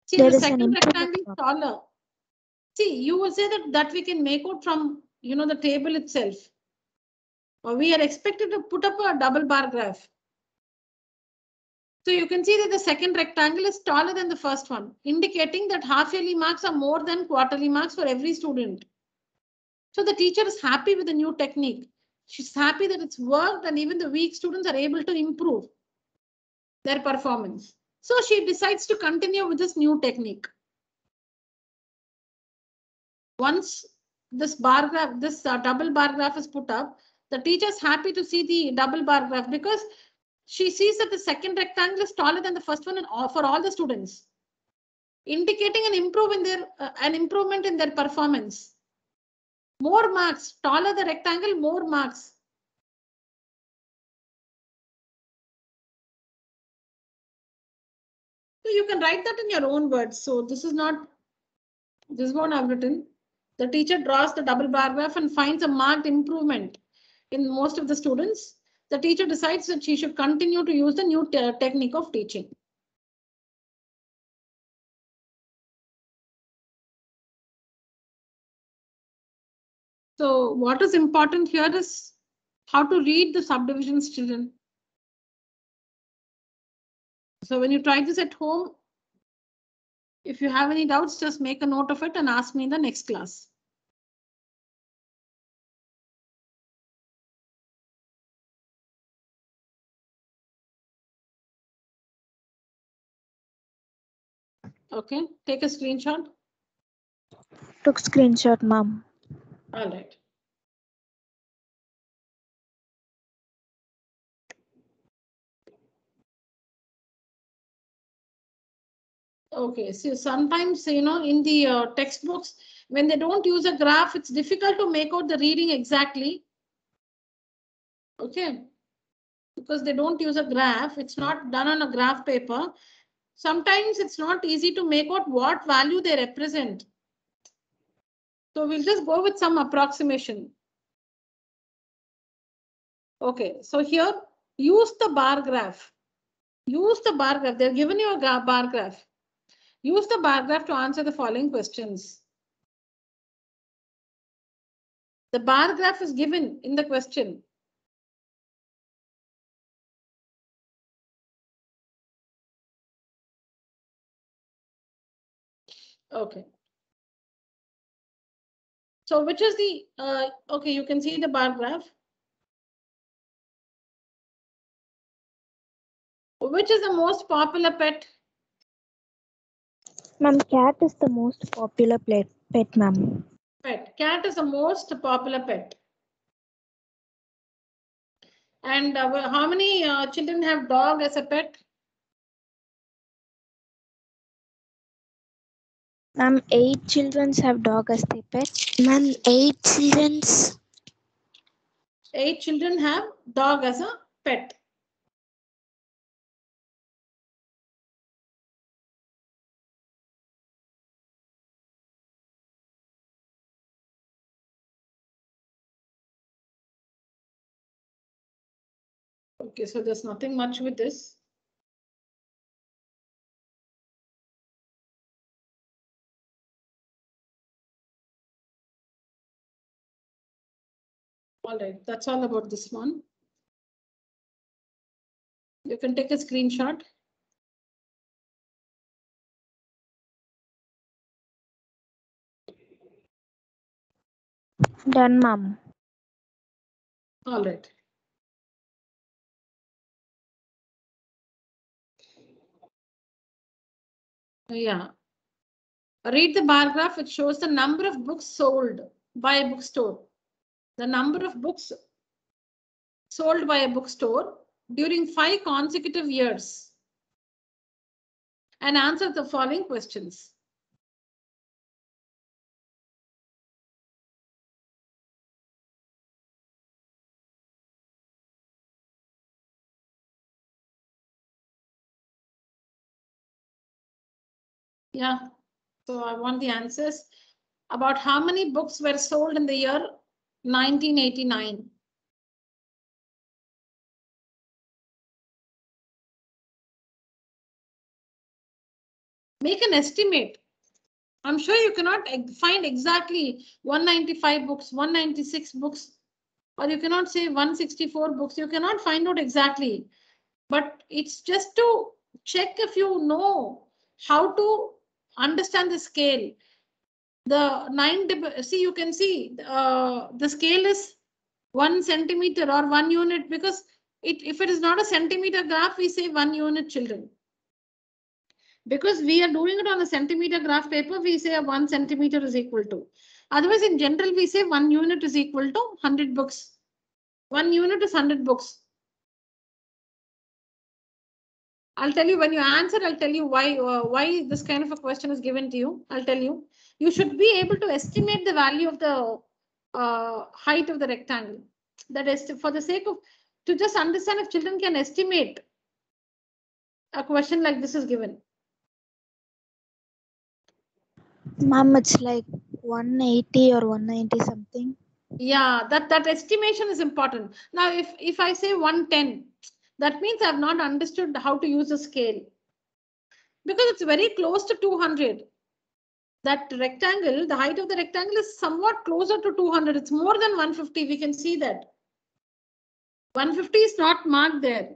See, There the is an second improvement, rectangle is ma'am. taller. See, you will say that we can make out from the table itself. Or we are expected to put up a double bar graph. So you can see that the second rectangle is taller than the first one, indicating that half yearly marks are more than quarterly marks for every student. So the teacher is happy with the new technique. She's happy that it's worked and even the weak students are able to improve their performance. So she decides to continue with this new technique. Once this bar graph, this double bar graph is put up, the teacher is happy to see the double bar graph because she sees that the second rectangle is taller than the first one for all the students, indicating an improvement in their performance. More marks, taller the rectangle, more marks. So you can write that in your own words. So this is what I've written. The teacher draws the double bar graph and finds a marked improvement in most of the students. The teacher decides that she should continue to use the new technique of teaching. So what is important here is how to read the subdivisions, children. So when you try this at home, if you have any doubts, just make a note of it and ask me in the next class. Okay, take a screenshot. Took screenshot, ma'am. All right. Okay, so sometimes, you know, in the textbooks, when they don't use a graph, it's difficult to make out the reading exactly. Okay, because they don't use a graph, it's not done on a graph paper. Sometimes it's not easy to make out what value they represent. So we'll just go with some approximation. Okay, so here, use the bar graph. Use the bar graph. They've given you a bar graph. Use the bar graph to answer the following questions. The bar graph is given in the question. Okay. So which is the, okay, you can see the bar graph. Which is the most popular pet? Ma'am, cat is the most popular pet, ma'am. Pet. Cat is the most popular pet. And how many children have dog as a pet? Ma'am, 8 children have dog as their pet. Ma'am, 8 children's. 8 children have dog as a pet. Okay, so there's nothing much with this. All right, that's all about this one. You can take a screenshot. Done, ma'am. All right. Yeah. Read the bar graph. It shows the number of books sold by a bookstore. The number of books sold by a bookstore during 5 consecutive years. And answer the following questions. Yeah, so I want the answers. About how many books were sold in the year 1989? Make an estimate. I'm sure you cannot find exactly 195 books, 196 books, or you cannot say 164 books. You cannot find out exactly. But it's just to check if you know how to understand the scale. The 9, see, you can see the scale is 1 centimeter or 1 unit, because if it is not a centimeter graph, we say 1 unit, children. Because we are doing it on a centimeter graph paper, we say 1 centimeter is equal to. Otherwise, in general, we say 1 unit is equal to 100 books. 1 unit is 100 books. I'll tell you when you answer, I'll tell you why this kind of a question is given to you. I'll tell you. You should be able to estimate the value of the height of the rectangle. That is for the sake of, to just understand if children can estimate a question like this is given. Ma'am, it's like 180 or 190 something. Yeah, that estimation is important. Now, if I say 110, that means I've not understood how to use a scale. Because it's very close to 200. that rectangle, the height of the rectangle is somewhat closer to 200. It's more than 150. We can see that. 150 is not marked there.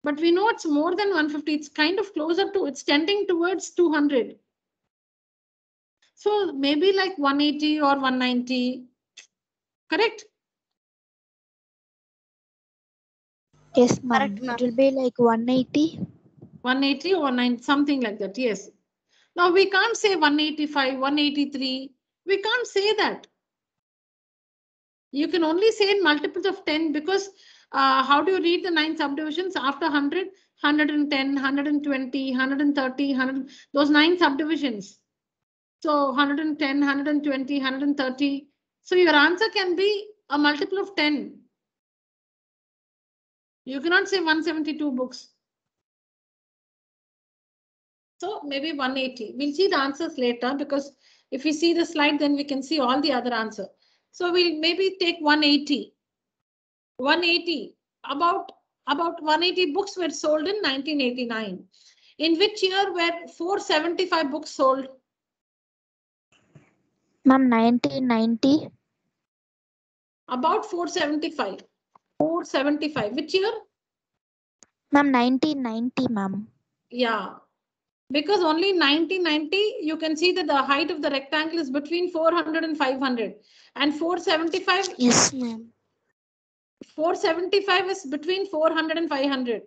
But we know it's more than 150. It's kind of closer to, it's tending towards 200. So maybe like 180 or 190. Correct? Yes, ma'am. Correct, ma'am. It will be like 180. 180 or 9, something like that. Yes. Now we can't say 185, 183. We can't say that. You can only say in multiples of 10 because how do you read the 9 subdivisions after 100? 110, 120, 130, 100, those 9 subdivisions. So 110, 120, 130. So your answer can be a multiple of 10. You cannot say 172 books. So maybe 180. We'll see the answers later because if we see the slide, then we can see all the other answer. So we'll maybe take 180. 180. About 180 books were sold in 1989. In which year were 475 books sold? Ma'am, 1990. About 475. 475. Which year? Ma'am, 1990, ma'am. Yeah. Because only 1990, you can see that the height of the rectangle is between 400 and 500. And 475, Yes, ma'am. 475 is between 400 and 500.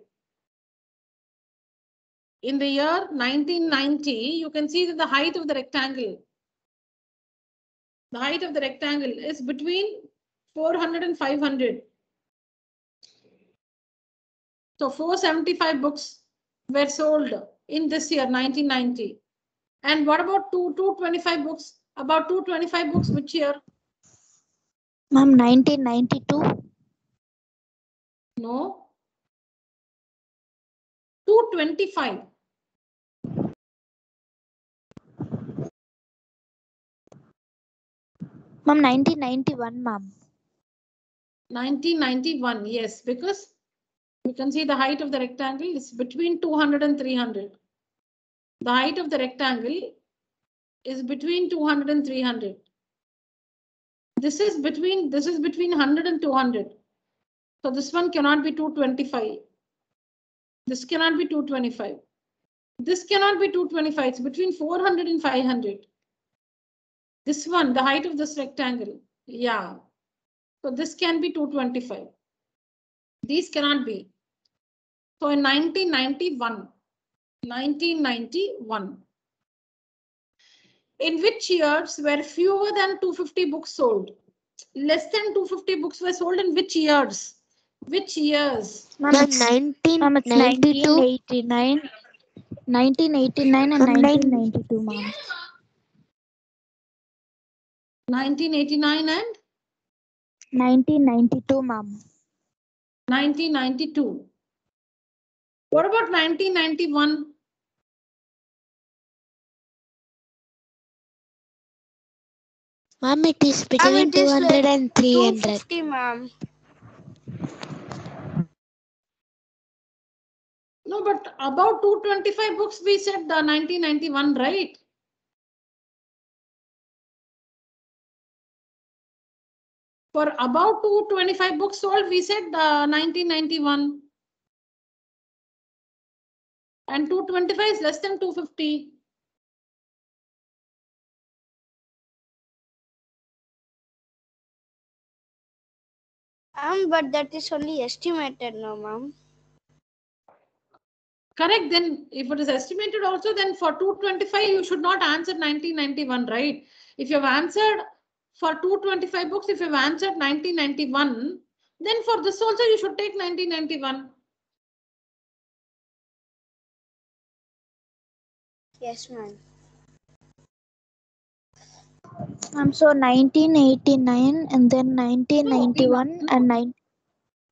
In the year 1990, you can see that the height of the rectangle, is between 400 and 500. So 475 books were sold in this year, 1990. And what about 225 books? About 225 books, which year? Ma'am, 1992. No. 225. Ma'am, 1991, ma'am. 1991, yes, because you can see the height of the rectangle is between 200 and 300. The height of the rectangle is between 200 and 300. This is between 100 and 200. So this one cannot be 225. This cannot be 225. This cannot be 225. It's between 400 and 500. This one, the height of this rectangle. Yeah. So this can be 225. These cannot be. So in 1991, in which years were fewer than 250 books sold? Less than 250 books were sold in which years? Which years? Ma'am, Ma'am, it's 1992. 1989. 1989 and Ma'am, 1992, ma'am. 1989 and 1992, ma'am. 1992. What about 1991? Ma'am, it is between 200 and 300. 250, ma'am. No, but about 225 books we said the 1991, right? For about 225 books sold, we said 1991. And 225 is less than 250. But that is only estimated, no, ma'am. Correct. Then if it is estimated also, then for 225, you should not answer 1991, right? If you have answered for 225 books, if you have answered 1991, then for this also you should take 1991. Yes, ma'am. So 1989 and then 1991 and 9.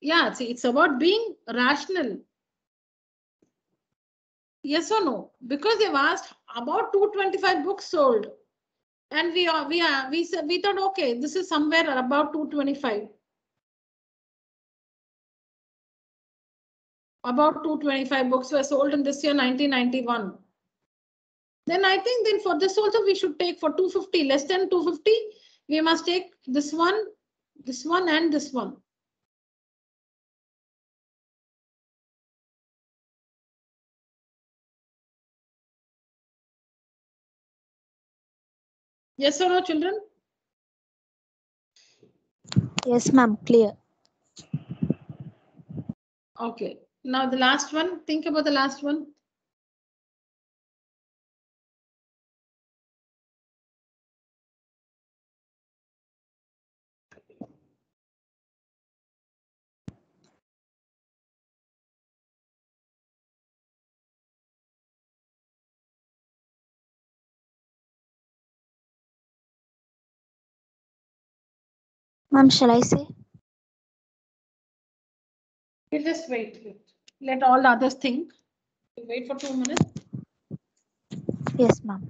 Yeah, see, it's about being rational. Yes or no? Because they've asked about 225 books sold. And we thought, okay, this is somewhere about 225. About 225 books were sold in this year, 1991. Then I think then for this also we should take for 250, less than 250, we must take this one and this one. Yes or no, children? Yes, ma'am. Clear. Okay. Now the last one. Think about the last one. Ma'am, shall I say? You just wait. Let all the others think. Wait for 2 minutes. Yes, ma'am.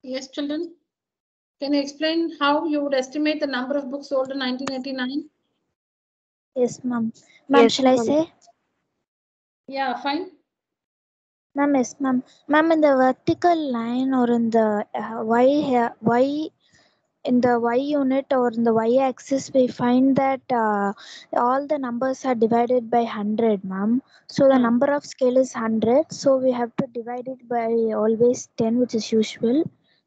Yes, children. Can you explain how you would estimate the number of books sold in 1989? Yes, ma'am. Ma'am, Yes, shall I ma'am. say? Yeah, fine. Ma'am, yes, ma'am. Ma'am, in the vertical line or in the y in the y unit or in the y axis, we find that all the numbers are divided by 100, ma'am. So the number of scale is 100. So we have to divide it by always 10, which is usual.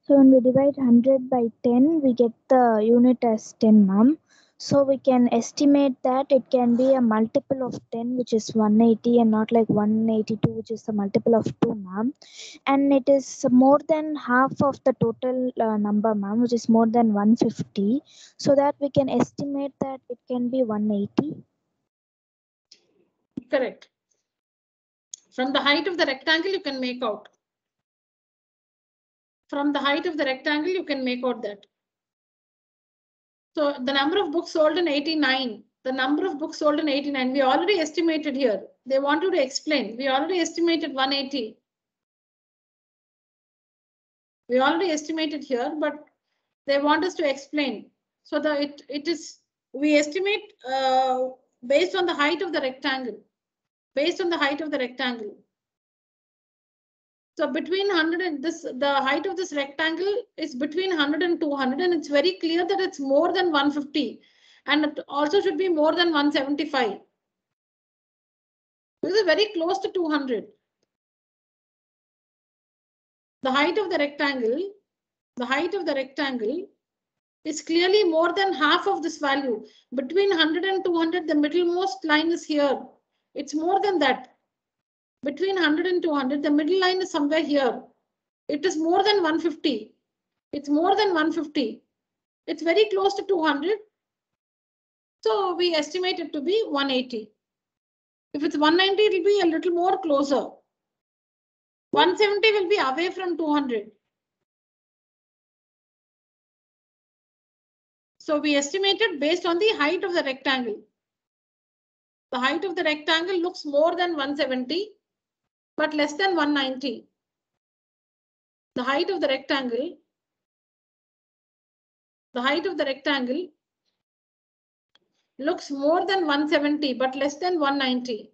So when we divide 100 by 10, we get the unit as 10, ma'am. So we can estimate that it can be a multiple of 10, which is 180, and not like 182, which is the multiple of 2, ma'am. And it is more than half of the total number, ma'am, which is more than 150, so that we can estimate that it can be 180. Correct. From the height of the rectangle, you can make out. From the height of the rectangle, you can make out that. So the number of books sold in 89, the number of books sold in 89, we already estimated here. They want you to explain. We already estimated 180. We already estimated here, but they want us to explain. So that it is, we estimate based on the height of the rectangle. Based on the height of the rectangle. So between 100 and this, the height of this rectangle is between 100 and 200, and it's very clear that it's more than 150, and it also should be more than 175. This is very close to 200. The height of the rectangle is clearly more than half of this value. Between 100 and 200, the middlemost line is here. It's more than that. Between 100 and 200, the middle line is somewhere here. It is more than 150. It's more than 150. It's very close to 200. So we estimate it to be 180. If it's 190, it will be a little more closer. 170 will be away from 200. So we estimated based on the height of the rectangle. The height of the rectangle looks more than 170, but less than 190. The height of the rectangle looks more than 170, but less than 190.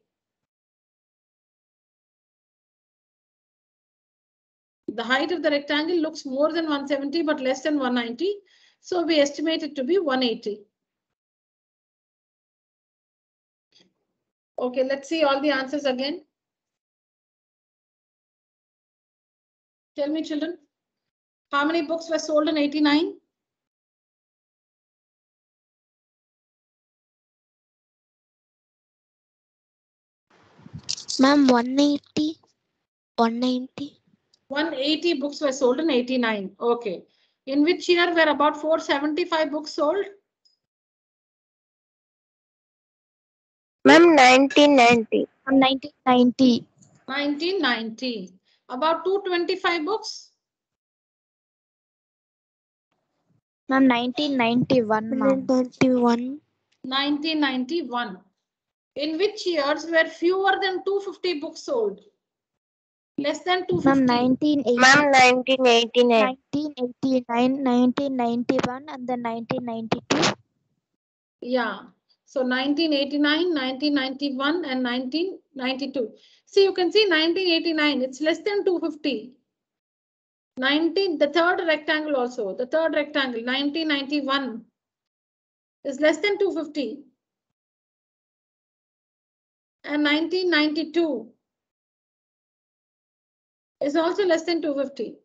The height of the rectangle looks more than 170, but less than 190. So we estimate it to be 180. Okay, let's see all the answers again. Tell me, children, how many books were sold in 89? Ma'am, 180. 190. 180 books were sold in 89. Okay. In which year were about 475 books sold? Ma'am, 1990. 1990. 1990. About 225 books? Ma'am, 1991, ma'am. 191. 1991. In which years were fewer than 250 books sold? Less than 250. Ma'am, 1980. Ma'am, 1989. 1989, 1991, and then 1992. Yeah. So 1989, 1991, and 1992. See, you can see 1989, it's less than 250. The third rectangle also, the third rectangle, 1991 is less than 250. And 1992 is also less than 250.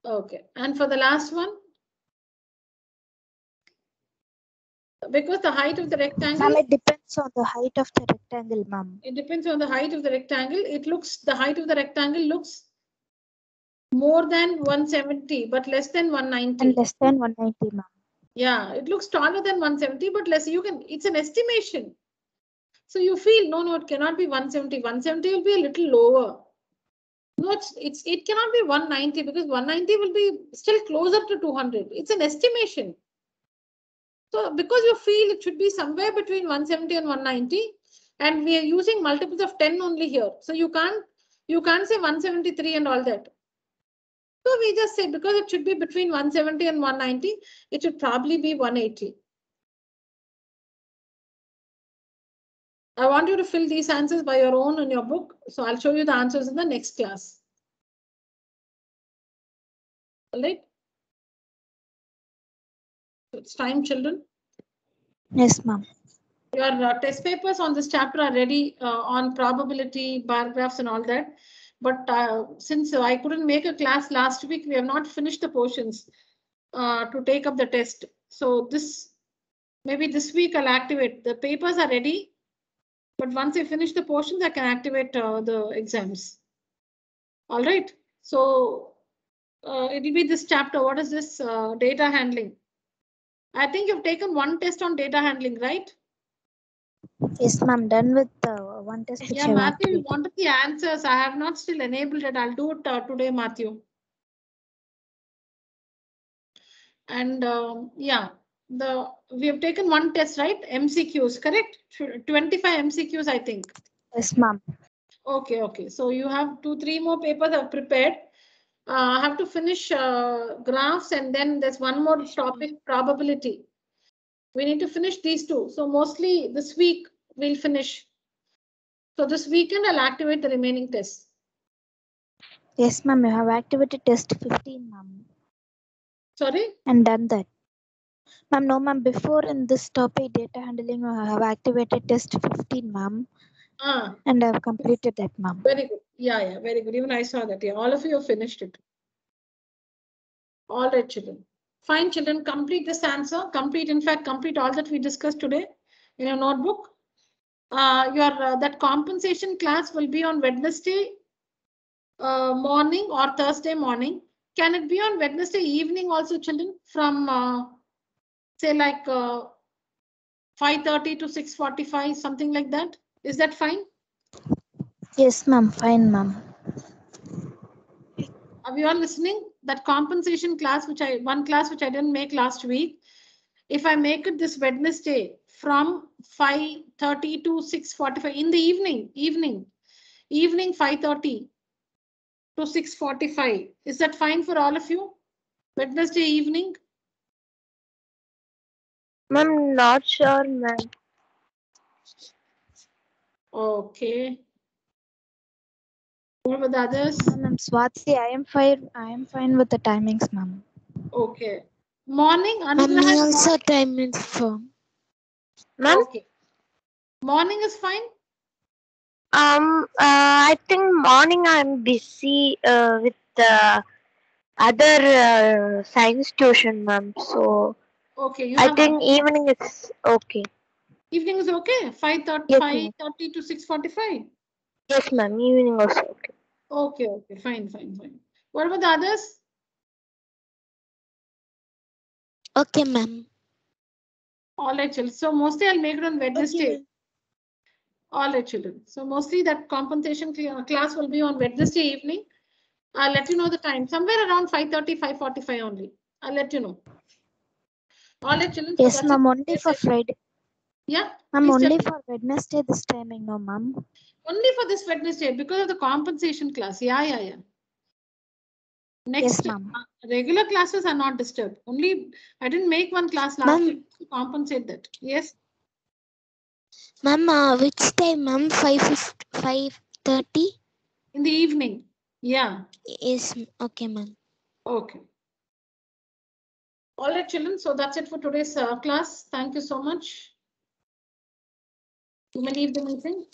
Okay, and for the last one, because the height of the rectangle, Ma'am, it depends on the height of the rectangle, ma'am. it depends on the height of the rectangle. It looks, the height of the rectangle looks more than 170, but less than 190. And less than 190, ma'am. Yeah, it looks taller than 170, but less. You can, it's an estimation. So you feel, no, it cannot be 170. 170 will be a little lower. No, it cannot be 190 because 190 will be still closer to 200. It's an estimation. So because you feel it should be somewhere between 170 and 190, and we are using multiples of 10 only here. So you can't say 173 and all that. So we just say because it should be between 170 and 190, it should probably be 180. I want you to fill these answers by your own in your book. So I'll show you the answers in the next class. All right. So it's time, children. Yes, ma'am. Your test papers on this chapter are ready on probability, bar graphs and all that. But since I couldn't make a class last week, we have not finished the portions to take up the test. So maybe this week I'll activate. The papers are ready. But once I finish the portions, I can activate the exams. All right. So it will be this chapter. What is this? Data handling. I think you've taken one test on data handling, right? Yes, ma'am. Done with one test. Which Yeah, Matthew, you wanted the answers. I have not still enabled it. I'll do it today, Matthew. And yeah, we have taken one test, right? MCQs, correct? 25 MCQs, I think. Yes, ma'am. Okay. So you have 2-3 more papers I've prepared. I have to finish graphs, and then there's one more topic, probability. We need to finish these two. So mostly this week we'll finish. So this weekend I'll activate the remaining tests. Yes, ma'am. You have activated test 15, ma'am. Sorry? And done that. Ma'am, no, ma'am. Before in this topic, data handling, I have activated test 15, ma'am. And I have completed that, ma'am. Very good. Yeah, very good. Even I saw that. Yeah, all of you have finished it. All right, children. Fine, children. Complete this answer. Complete all that we discussed today in your notebook. That compensation class will be on Wednesday morning or Thursday morning. Can it be on Wednesday evening also, children? From say like 5:30 to 6:45, something like that. Is that fine? Yes, ma'am. Fine, ma'am. Are we all listening? That compensation class, one class which I didn't make last week. If I make it this Wednesday from 5:30 to 6:45 in the evening 5:30 to 6:45. Is that fine for all of you? Wednesday evening? Ma'am, not sure, ma'am. Okay. What about the others? Ma'am, Swati, I am fine with the timings, ma'am. Okay. Morning, Ma'am, Anugrah me has also time is firm. Ma'am, okay. Morning is fine? I think morning I'm busy with other science tuition, ma'am. So Okay. You I have think evening is okay. evening is okay? 5:30 Yes, ma'am. 5:30 to 6:45? Yes, ma'am. Evening also okay. Okay. Fine. What about the others? Okay, ma'am. All right, children. So mostly I'll make it on Wednesday. ma'am. All right, children. So mostly that compensation class will be on Wednesday evening. I'll let you know the time. Somewhere around 5:30, 5:45 only. I'll let you know. All right, children. So Yes, that's ma'am. it. Only for Friday. Yeah. Ma'am, Please tell only me. for Wednesday this timing, no, ma'am. Only for this Wednesday because of the compensation class. Yeah. Next, Yes, ma'am. regular classes are not disturbed. Only I didn't make one class last Ma'am. week to compensate that. Yes. Ma'am, which time, ma'am? 5:30 In the evening. Yeah. is okay, ma'am. Okay. All right, children. So that's it for today's class. Thank you so much. You may leave the meeting.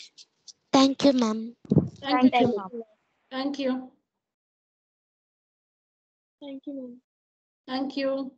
Thank you, ma'am. Thank you, Thank you, children. ma'am. Thank you. Thank you, ma'am. Thank you.